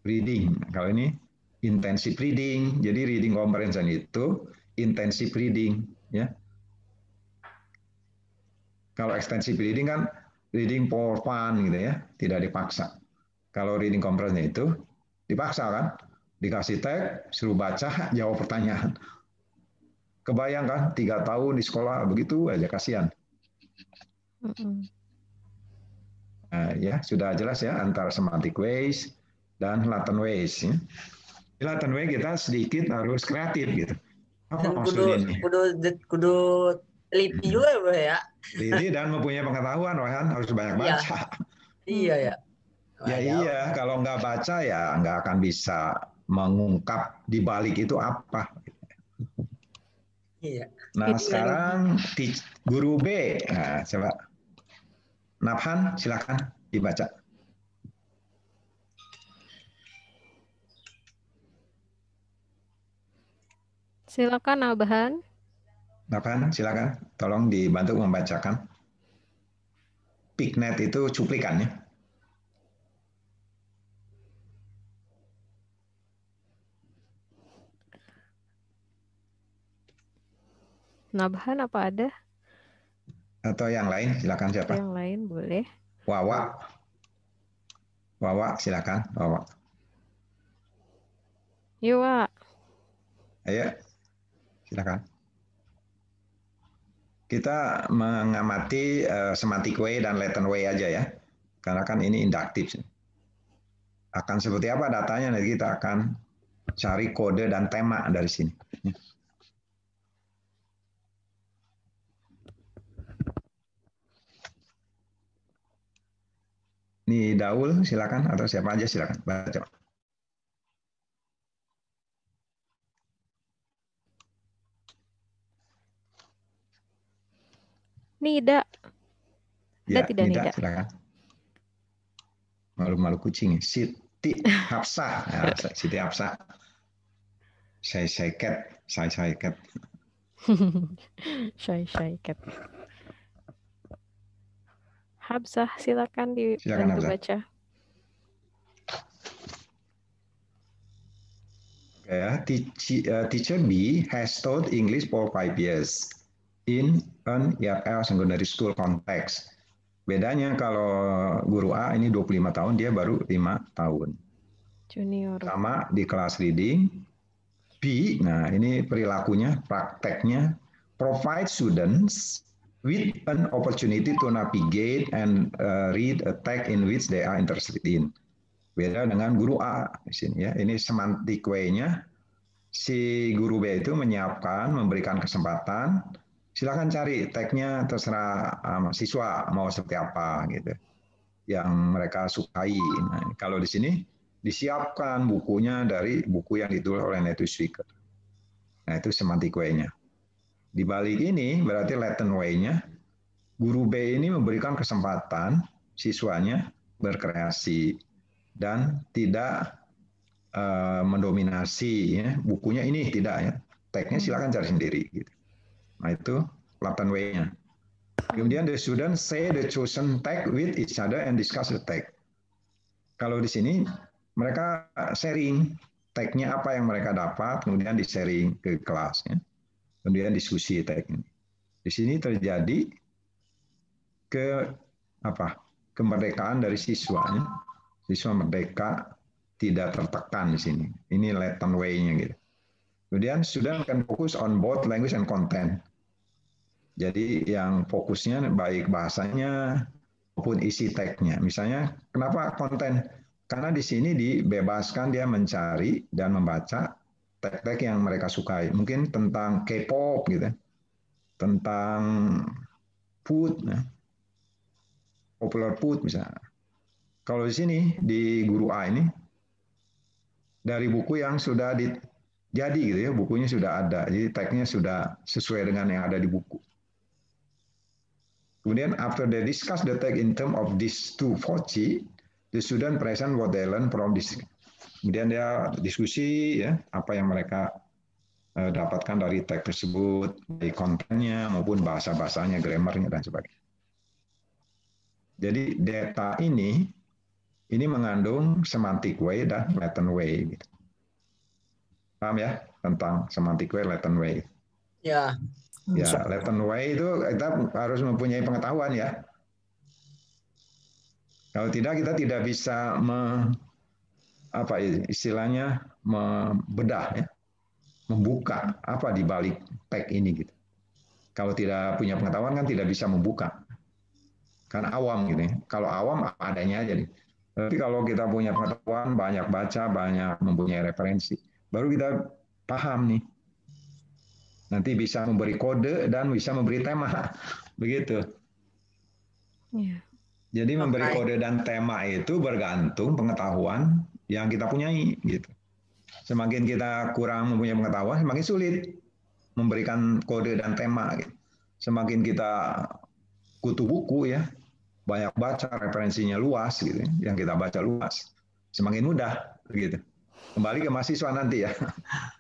reading? Kalau ini intensive reading. Jadi reading comprehension itu intensive reading, ya. Kalau extensive reading kan reading for fun gitu ya, tidak dipaksa. Kalau reading comprehension itu dipaksa kan, dikasih tag, suruh baca, jawab pertanyaan. Kebayang kan, 3 tahun di sekolah begitu aja, kasihan. Nah, ya sudah jelas ya antara semantic ways dan latent ways. Ya. Di latent way kita sedikit harus kreatif gitu. Apa Dan maksudnya ini? kudu teliti juga bro ya. Teliti dan mempunyai pengetahuan, kan harus banyak Iya. baca. Iya ya. Ya iya, kalau nggak baca ya nggak akan bisa mengungkap di balik itu apa. Iya. Nah sekarang guru B, nah, coba Nabhan silakan dibaca. Silakan Nabhan. Nabhan silakan, tolong dibantu membacakan. Pignet itu cuplikannya. Nabhan apa ada? Atau yang lain, silakan siapa? Yang lain boleh. Wawa. Wawa, silakan. Wawa. Yuk, Wak. Ayo, silakan. Kita mengamati semantic way dan latent way aja ya. Karena kan ini induktif. Akan seperti apa datanya, nanti kita akan cari kode dan tema dari sini. Nih Daul, silakan, atau siapa aja silakan baca. Nida. Ada Ya, tidak Nida? Silakan. Malu-malu kucing. Siti Hafsah. Ya, Siti Hafsah. Saya cat. Cat. Habsah, silakan dibantu baca. Teacher B has taught English for 5 years in an IRL secondary school context. Bedanya kalau guru A ini 25 tahun, dia baru 5 tahun. Junior. Sama di kelas reading. B, nah ini perilakunya, prakteknya, provide students with an opportunity to navigate and read a text in which they are interested in. Beda dengan guru A di sini ya. Ini semantic way-nya. Si guru B itu menyiapkan, memberikan kesempatan. Silakan cari tag-nya, terserah siswa mau seperti apa gitu. Yang mereka sukai. Nah, kalau di sini disiapkan bukunya dari buku yang ditulis oleh native speaker. Nah, itu semantic way-nya. Di balik ini berarti latent way-nya, guru B ini memberikan kesempatan siswanya berkreasi dan tidak mendominasi ya. Bukunya ini tidak ya. Tag-nya silakan cari sendiri gitu. Nah, itu latent way-nya. Kemudian the student say the chosen tag with each other and discuss the tag. Kalau di sini mereka sharing tag-nya apa yang mereka dapat, kemudian di-sharing ke kelas ya. Kemudian diskusi tag ini. Di sini terjadi kemerdekaan dari siswanya. Siswa merdeka, tidak tertekan di sini. Ini latent way-nya gitu. Kemudian student can focus on both language and content. Jadi yang fokusnya baik bahasanya maupun isi tag-nya. Misalnya kenapa konten? Karena di sini dibebaskan dia mencari dan membaca tag-tag yang mereka sukai. Mungkin tentang K-pop gitu. Tentang food, popular food misalnya. Kalau di sini di guru A ini dari buku yang sudah jadi gitu ya, bukunya sudah ada. Jadi tag-nya sudah sesuai dengan yang ada di buku. Kemudian after they discuss the tag in terms of these two foci, the student present what they learn from this. Kemudian dia diskusi ya apa yang mereka dapatkan dari tag tersebut, dari kontennya maupun bahasa-bahasanya, grammarnya dan sebagainya. Jadi data ini mengandung semantic way dan latent way. Gitu. Paham ya tentang semantic way, latent way? Ya. Ya, latent way itu kita harus mempunyai pengetahuan ya. Kalau tidak kita tidak bisa apa istilahnya membedah ya, membuka apa di balik tag ini gitu. Kalau tidak punya pengetahuan kan tidak bisa membuka. Kan awam gitu ya. Kalau awam apa adanya aja nih. Tapi kalau kita punya pengetahuan, banyak baca, banyak mempunyai referensi, baru kita paham nih. Nanti bisa memberi kode dan bisa memberi tema. Begitu. Iya. Jadi memberi Oke. kode dan tema itu bergantung pengetahuan yang kita punyai gitu. Semakin kita kurang mempunyai pengetahuan, semakin sulit memberikan kode dan tema. Gitu. Semakin kita kutu buku ya, banyak baca, referensinya luas gitu, yang kita baca luas, semakin mudah gitu. Kembali ke mahasiswa nanti ya.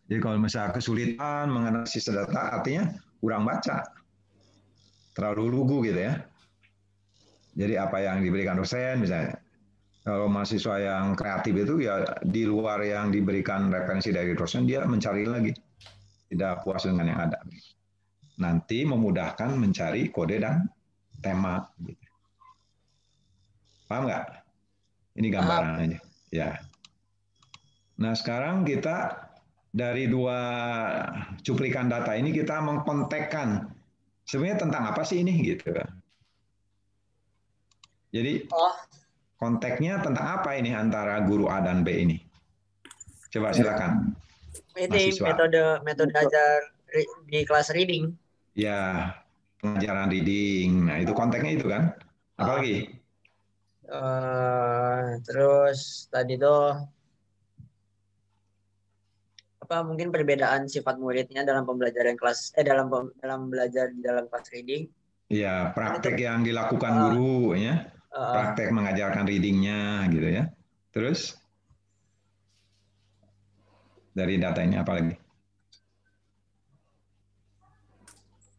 Jadi kalau misalnya kesulitan menganalisis data, artinya kurang baca, terlalu lugu gitu ya. Jadi apa yang diberikan dosen misalnya, kalau mahasiswa yang kreatif itu ya di luar yang diberikan referensi dari dosen, dia mencari lagi, tidak puas dengan yang ada. Nanti memudahkan mencari kode dan tema. Gitu. Paham nggak? Ini gambaran Paham. aja. Ya. Nah sekarang kita dari dua cuplikan data ini kita mengkontekkan sebenarnya tentang apa sih ini gitu. Jadi Oh, konteksnya tentang apa ini antara guru A dan B ini? Coba silakan ini mahasiswa. metode ajar di kelas reading. Ya pengajaran reading. Nah itu konteksnya itu kan. Apalagi? Terus tadi tuh apa mungkin perbedaan sifat muridnya dalam pembelajaran kelas dalam belajar di dalam kelas reading. Ya Kan itu praktek yang dilakukan guru ya. Praktek mengajarkan readingnya gitu ya. Terus dari data ini apa lagi?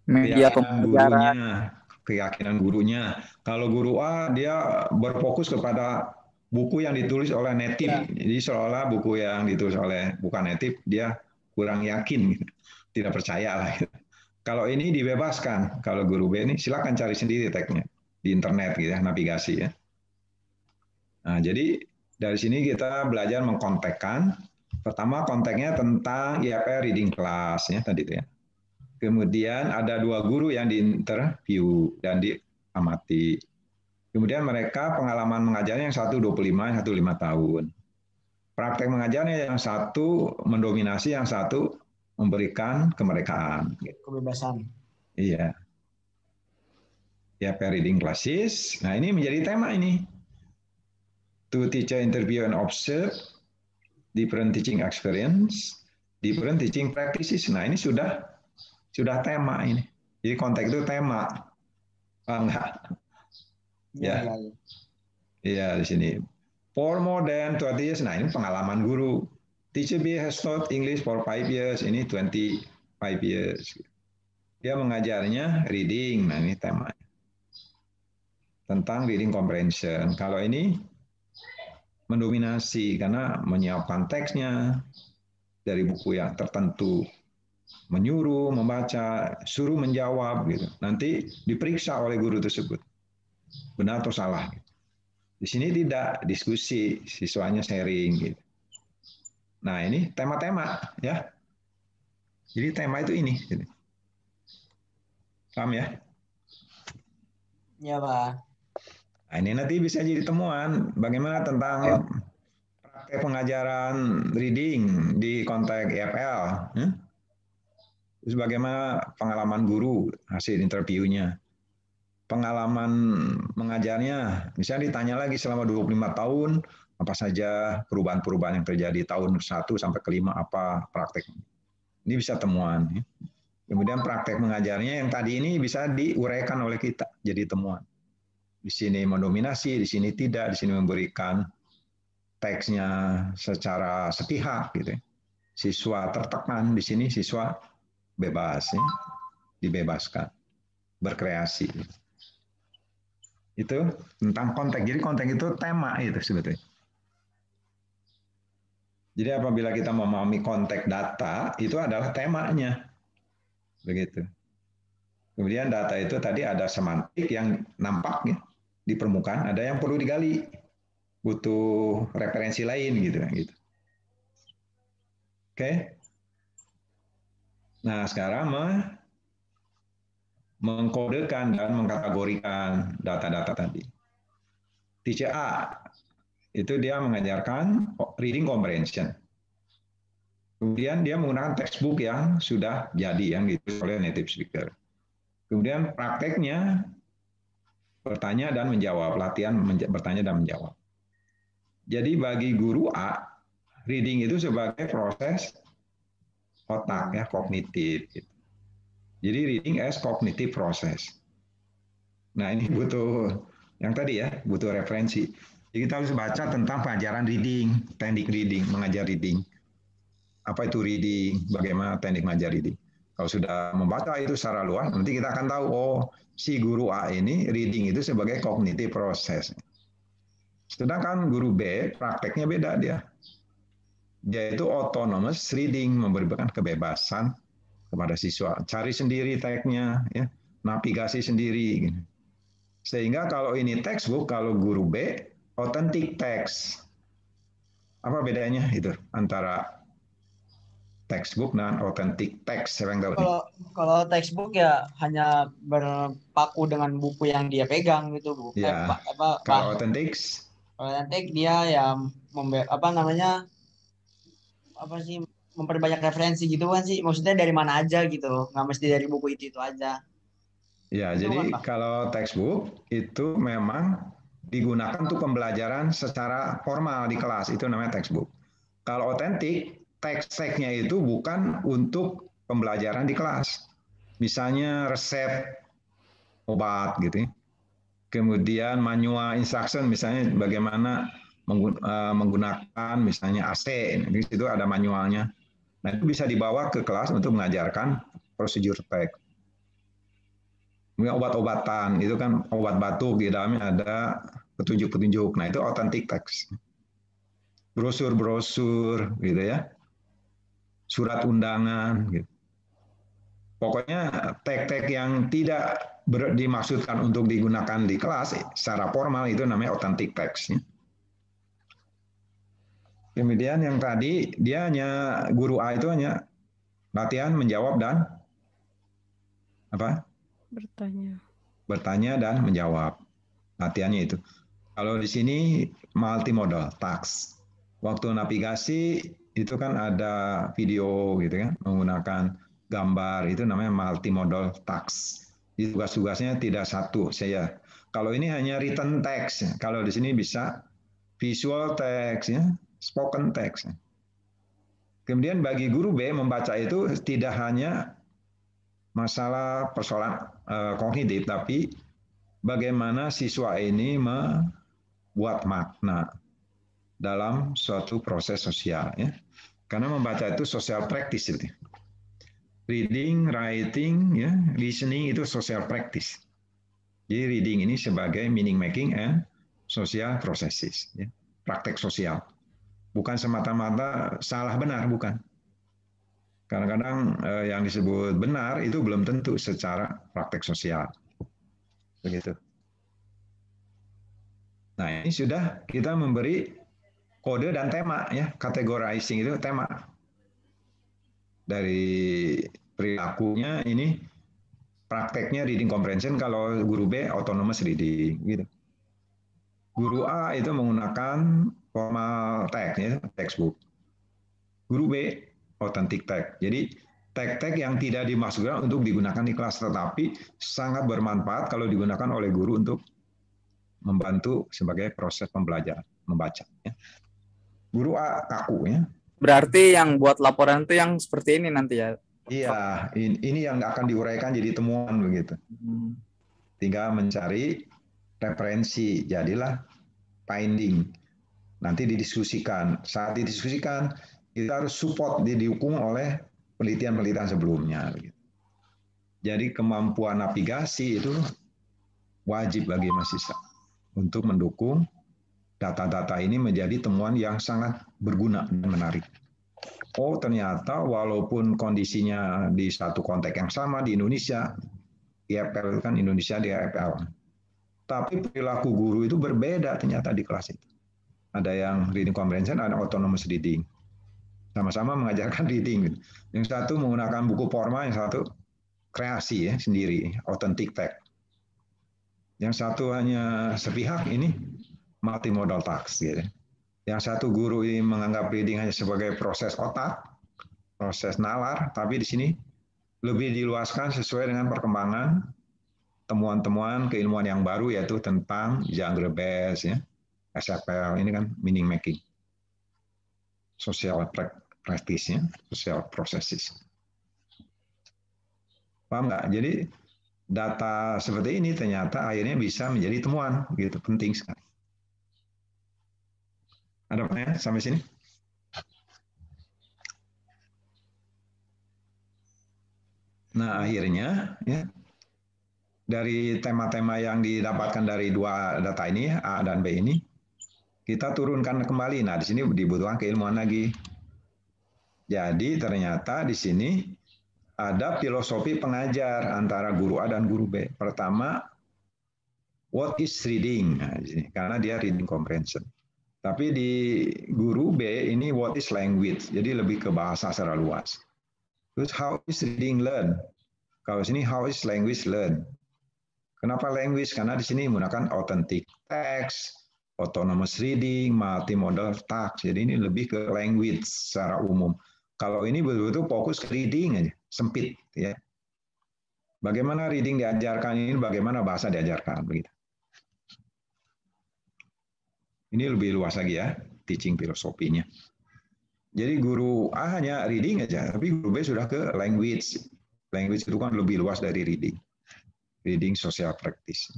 Media keyakinan gurunya. Kalau guru A dia berfokus kepada buku yang ditulis oleh native, jadi seolah buku yang ditulis oleh bukan native dia kurang yakin, tidak percaya lah. Kalau ini dibebaskan, kalau guru B ini silakan cari sendiri tagnya di internet gitu ya, navigasi ya. Nah jadi dari sini kita belajar mengkontekkan. Pertama konteksnya tentang IAP reading class ya tadi itu ya. Kemudian ada dua guru yang diinterview dan diamati. Kemudian mereka pengalaman mengajarnya yang satu 25, yang satu 5 tahun. Praktek mengajarnya yang satu mendominasi, yang satu memberikan kemerdekaan. Kebebasan. Iya. Ya, reading classes. Nah, ini menjadi tema ini. To teacher interview and observe, different teaching experience, different teaching practices. Nah, ini sudah tema ini. Jadi konteks itu tema. Paham nggak? Ya. Iya, di sini. For more than 20 years. Nah, ini pengalaman guru. Teacher B has taught English for 5 years. Ini 25 years. Dia mengajarnya reading. Nah, ini tema. Tentang reading comprehension. Kalau ini mendominasi karena menyiapkan teksnya dari buku yang tertentu. Menyuruh, membaca, suruh menjawab gitu. Nanti diperiksa oleh guru tersebut. Benar atau salah. Di sini tidak diskusi, siswanya sharing gitu. Nah, ini tema-tema ya. Jadi tema itu ini gitu. Paham ya? Ya, Pak. Nah, ini nanti bisa jadi temuan bagaimana tentang praktek pengajaran reading di konteks EFL. Terus bagaimana pengalaman guru hasil interviewnya. Pengalaman mengajarnya, misalnya ditanya lagi selama 25 tahun, apa saja perubahan-perubahan yang terjadi tahun 1 sampai ke 5 apa prakteknya. Ini bisa temuan. Kemudian praktek mengajarnya yang tadi ini bisa diuraikan oleh kita jadi temuan. Di sini mendominasi, di sini tidak, di sini memberikan teksnya secara sepihak gitu. Siswa tertekan, di sini siswa bebas ya. Dibebaskan berkreasi. Itu tentang konteks. Jadi konteks itu tema itu sebetulnya. Jadi apabila kita memahami konteks data, itu adalah temanya. Begitu. Kemudian data itu tadi ada semantik yang nampak ya, di permukaan, ada yang perlu digali. butuh referensi lain gitu. Oke. Nah, sekarang mengkodekan dan mengkategorikan data-data tadi. Teacher A itu dia mengajarkan reading comprehension. Kemudian dia menggunakan textbook yang sudah jadi, yang ditulis oleh native speaker. Kemudian prakteknya bertanya dan menjawab, latihan bertanya dan menjawab. Jadi bagi guru A, reading itu sebagai proses otak ya, kognitif. Jadi reading as cognitive process. Nah ini butuh yang tadi ya, butuh referensi. Jadi kita harus baca tentang pelajaran reading, teknik reading, mengajar reading. Apa itu reading, bagaimana teknik mengajar reading. Kalau sudah membaca itu secara luas, nanti kita akan tahu, oh si guru A ini reading itu sebagai cognitive process. Sedangkan guru B prakteknya beda dia. Dia itu autonomous reading, memberikan kebebasan kepada siswa. Cari sendiri teksnya, ya, navigasi sendiri. Sehingga kalau ini textbook, kalau guru B, authentic text. Apa bedanya itu antara textbook dan authentic text? Kalau textbook ya hanya berpaku dengan buku yang dia pegang gitu, Bu. Ya. Kalau authentic? Authentic dia ya memperbanyak referensi gitu kan sih. Maksudnya dari mana aja gitu, nggak mesti dari buku itu aja. Ya, itu jadi kan, kalau textbook itu memang digunakan untuk pembelajaran secara formal di kelas, itu namanya textbook. Kalau otentik, teks-teksnya itu bukan untuk pembelajaran di kelas. Misalnya resep obat gitu. Kemudian manual instruction, misalnya bagaimana menggunakan misalnya AC, di situ ada manualnya. Nah, itu bisa dibawa ke kelas untuk mengajarkan prosedur teks. Kemudian obat-obatan, itu kan obat batuk, di dalamnya ada petunjuk-petunjuk. Nah, itu authentic text. Brosur-brosur, gitu ya. Surat undangan, gitu. Pokoknya teks-teks yang tidak dimaksudkan untuk digunakan di kelas secara formal itu namanya authentic text. Kemudian yang tadi dia hanya guru A itu hanya latihan menjawab dan apa? Bertanya dan menjawab. Latihannya itu. Kalau di sini multimodal task. Waktu navigasi itu kan ada video gitu kan, menggunakan gambar, itu namanya multimodal task. Tugas-tugasnya tidak satu saya. Kalau ini hanya written text, kalau di sini bisa visual text ya, spoken text. Kemudian bagi guru B membaca itu tidak hanya masalah persoalan kognitif, tapi bagaimana siswa ini membuat makna dalam suatu proses sosial. Ya. Karena membaca itu social practice. Itu. Reading, writing, ya, listening itu social practice. Jadi reading ini sebagai meaning making and social processes. Ya. Praktek sosial. Bukan semata-mata salah benar, bukan. Kadang-kadang yang disebut benar itu belum tentu secara praktek sosial. Begitu. Nah, ini sudah kita memberi kode dan tema ya, categorizing itu tema. Dari perilakunya ini prakteknya reading comprehension, kalau guru B autonomous reading gitu. Guru A itu menggunakan formal text ya, textbook. Guru B authentic text. Jadi teks-teks yang tidak dimaksudkan untuk digunakan di kelas, tetapi sangat bermanfaat kalau digunakan oleh guru untuk membantu sebagai proses pembelajaran membaca. Ya. Guru A kaku ya. Berarti yang buat laporan itu yang seperti ini nanti ya? Iya, ini yang akan diuraikan jadi temuan begitu. Tinggal mencari referensi, jadilah finding. Nanti didiskusikan. Saat didiskusikan, kita harus support, didukung oleh penelitian-penelitian sebelumnya. Jadi kemampuan navigasi itu wajib bagi mahasiswa untuk mendukung data-data ini menjadi temuan yang sangat berguna dan menarik. Oh, ternyata walaupun kondisinya di satu konteks yang sama di Indonesia, IFL kan Indonesia di IFL, tapi perilaku guru itu berbeda ternyata di kelas itu. Ada yang reading comprehension, ada autonomous reading. Sama-sama mengajarkan reading. Yang satu menggunakan buku formal, yang satu kreasi ya sendiri, authentic text. Yang satu hanya sepihak, ini multimodal text. Gitu. Yang satu guru ini menganggap reading hanya sebagai proses otak, proses nalar, tapi di sini lebih diluaskan sesuai dengan perkembangan temuan-temuan keilmuan yang baru, yaitu tentang genre based, ya, SFL, ini kan meaning making, social practice, ya, social processes. Paham nggak? Jadi data seperti ini ternyata akhirnya bisa menjadi temuan, gitu, penting sekali. Ada pertanyaan sampai sini? Nah, akhirnya ya, dari tema-tema yang didapatkan dari dua data ini, A dan B ini, kita turunkan kembali. Nah, di sini dibutuhkan keilmuan lagi. Jadi ternyata di sini ada filosofi pengajar antara guru A dan guru B. Pertama, what is reading? Nah, di sini, karena dia reading comprehension. Tapi di guru B ini what is language? Jadi lebih ke bahasa secara luas. Terus how is reading learn? Kalau sini how is language learn? Kenapa language? Karena di sini menggunakan authentic text, autonomous reading, multimodal text. Jadi ini lebih ke language secara umum. Kalau ini betul-betul fokus ke reading aja, sempit ya. Bagaimana reading diajarkan ini, bagaimana bahasa diajarkan begitu. Ini lebih luas lagi ya, teaching filosofinya. Jadi guru A hanya reading aja, tapi guru B sudah ke language. Language itu kan lebih luas dari reading. Reading social practice.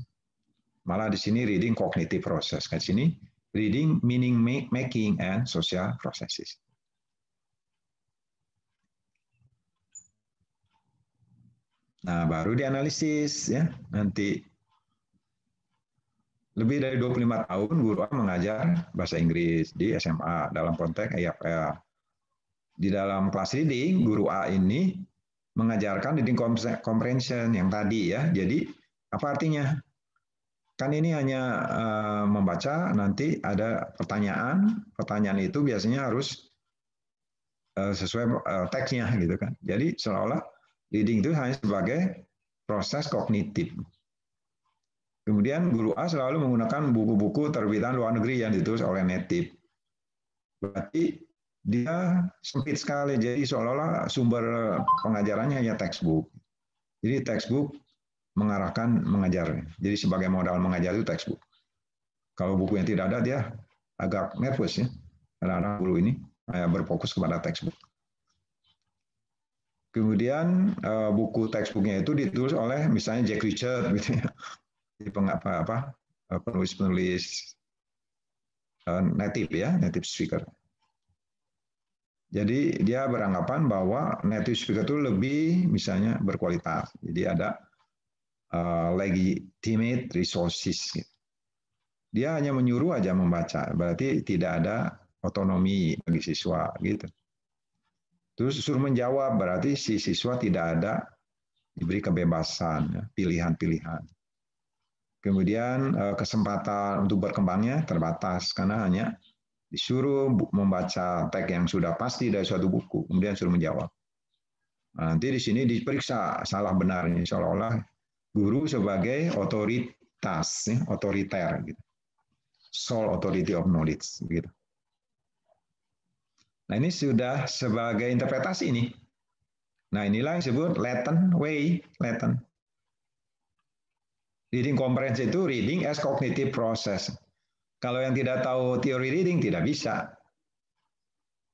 Malah di sini reading cognitive process. Di sini reading meaning making and social processes. Nah, baru dianalisis ya. Nanti lebih dari 25 tahun guru A mengajar bahasa Inggris di SMA dalam konteks EFL. Di dalam kelas reading, guru A ini mengajarkan reading comprehension yang tadi ya. Jadi apa artinya? Kan ini hanya membaca, nanti ada pertanyaan. Pertanyaan itu biasanya harus sesuai teksnya gitu kan. Jadi seolah-olah reading itu hanya sebagai proses kognitif. Kemudian guru A selalu menggunakan buku-buku terbitan luar negeri yang ditulis oleh native. Berarti dia sempit sekali, jadi seolah-olah sumber pengajarannya hanya textbook. Jadi textbook mengarahkan mengajar. Jadi sebagai modal mengajar itu textbook. Kalau buku yang tidak ada, dia agak nervous ya. Karena guru ini berfokus kepada textbook. Kemudian buku textbooknya itu ditulis oleh misalnya Jack Richard gitu ya. Penulis-penulis native ya, native speaker. Jadi dia beranggapan bahwa native speaker itu lebih misalnya berkualitas. Jadi ada legitimate resources. Gitu. Dia hanya menyuruh aja membaca, berarti tidak ada otonomi bagi siswa gitu. Terus suruh menjawab, berarti si siswa tidak ada diberi kebebasan, pilihan-pilihan. Kemudian kesempatan untuk berkembangnya terbatas karena hanya disuruh membaca teks yang sudah pasti dari suatu buku, kemudian suruh menjawab. Nah, nanti di sini diperiksa salah benarnya, seolah-olah guru sebagai otoritas, otoriter, gitu. Sole authority of knowledge, gitu. Nah ini sudah sebagai interpretasi ini. Nah inilah yang disebut latent way, latent. Reading comprehension itu reading as cognitive process. Kalau yang tidak tahu teori reading tidak bisa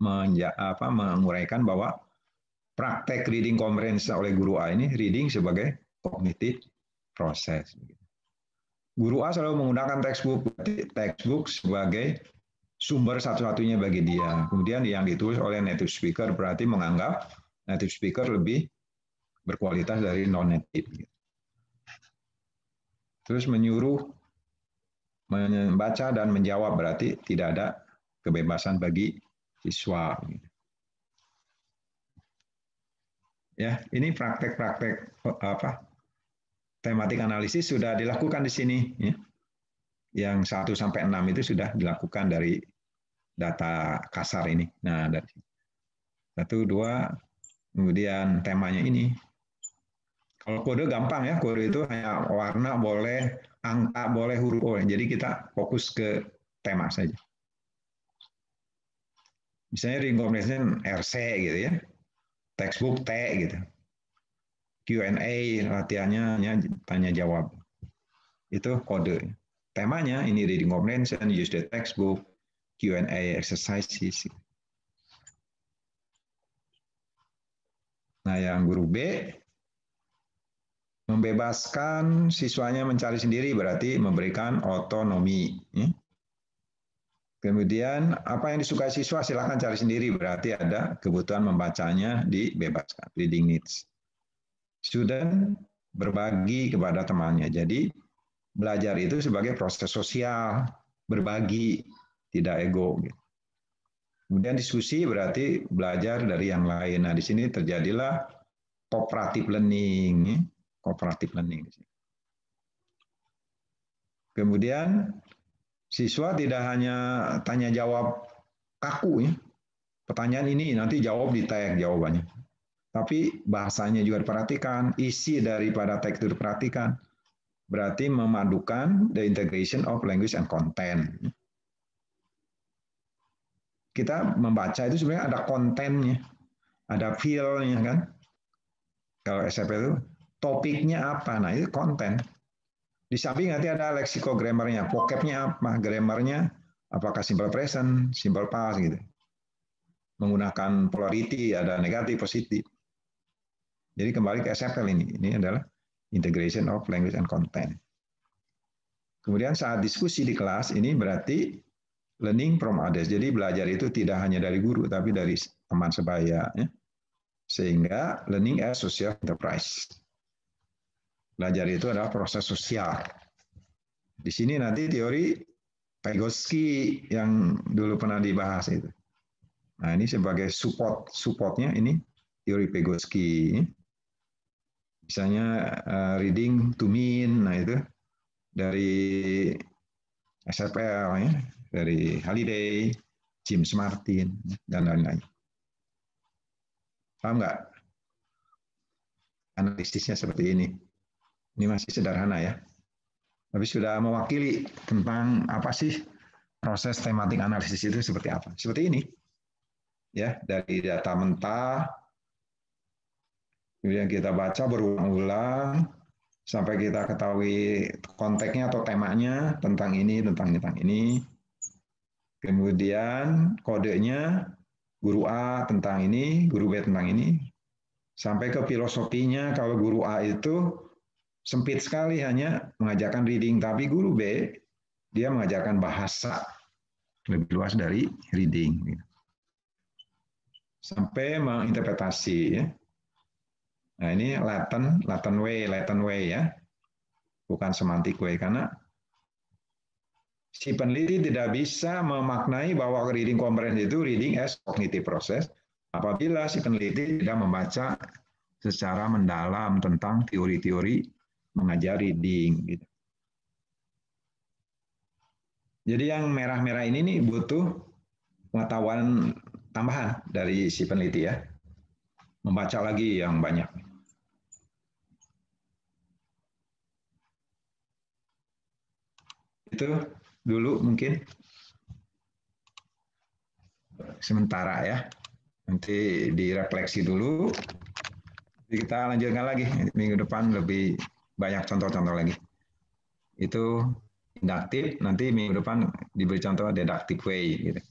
menguraikan bahwa praktek reading comprehension oleh guru A ini reading sebagai cognitive process. Guru A selalu menggunakan textbook sebagai sumber satu-satunya bagi dia. Kemudian yang ditulis oleh native speaker berarti menganggap native speaker lebih berkualitas dari non-native. Terus menyuruh membaca dan menjawab berarti tidak ada kebebasan bagi siswa. Ya, ini praktek-praktek tematik analisis sudah dilakukan di sini. Ya. Yang 1 sampai 6 itu sudah dilakukan dari data kasar ini. Nah, dari 1, 2, kemudian temanya ini. Kalau kode gampang ya, kode itu hanya warna boleh, angka boleh, huruf boleh. Jadi kita fokus ke tema saja. Misalnya reading comprehension RC gitu ya, textbook T gitu. Q&A latihannya tanya jawab. Itu kode. Temanya ini reading comprehension, use the textbook, Q&A exercises. Nah, yang guru B membebaskan siswanya mencari sendiri berarti memberikan otonomi. Kemudian apa yang disukai siswa silakan cari sendiri berarti ada kebutuhan membacanya dibebaskan, reading needs. Student berbagi kepada temannya. Jadi belajar itu sebagai proses sosial, berbagi, tidak ego. Kemudian diskusi berarti belajar dari yang lain. Nah, di sini terjadilah cooperative learning. Cooperative learning. Kemudian siswa tidak hanya tanya jawab kaku ya. Pertanyaan ini nanti jawab di tag jawabannya. Tapi bahasanya juga diperhatikan, isi daripada tag itu diperhatikan. Berarti memadukan the integration of language and content. Kita membaca itu sebenarnya ada kontennya, ada feel-nya kan. Kalau SMP itu topiknya apa? Nah, itu konten. Di samping nanti ada leksikogrammarnya, vocabnya apa, grammarnya apakah simple present, simple past gitu. Menggunakan polarity, ada negatif, positif. Jadi kembali ke SFL ini adalah integration of language and content. Kemudian saat diskusi di kelas ini berarti learning from others. Jadi belajar itu tidak hanya dari guru tapi dari teman sebaya. Ya. Sehingga learning as social enterprise. Belajar itu adalah proses sosial. Di sini nanti teori Vygotsky yang dulu pernah dibahas itu. Nah, ini sebagai supportnya ini teori Vygotsky. Misalnya reading to mean, nah itu dari SFL, ya, dari Halliday, James Martin, dan lain-lain. Paham nggak? Analisisnya seperti ini. Ini masih sederhana ya. Tapi sudah mewakili tentang apa sih proses tematik analisis itu seperti apa. Seperti ini. Ya, dari data mentah, kemudian kita baca berulang-ulang, sampai kita ketahui konteksnya atau temanya tentang ini, tentang ini. Kemudian kodenya, guru A tentang ini, guru B tentang ini. Sampai ke filosofinya, kalau guru A itu sempit sekali hanya mengajarkan reading, tapi guru B dia mengajarkan bahasa lebih luas dari reading. Sampai menginterpretasi ya. Nah, ini Latin way ya. Bukan semantic way karena si peneliti tidak bisa memaknai bahwa reading comprehension itu reading as cognitive process apabila si peneliti tidak membaca secara mendalam tentang teori-teori mengajar reading gitu. Jadi yang merah-merah ini nih butuh pengetahuan tambahan dari si peneliti ya. Membaca lagi yang banyak. Itu dulu mungkin sementara ya. Nanti direfleksi dulu. Kita lanjutkan lagi minggu depan lebih banyak contoh-contoh lagi. Itu induktif, nanti minggu depan diberi contoh deductive way gitu.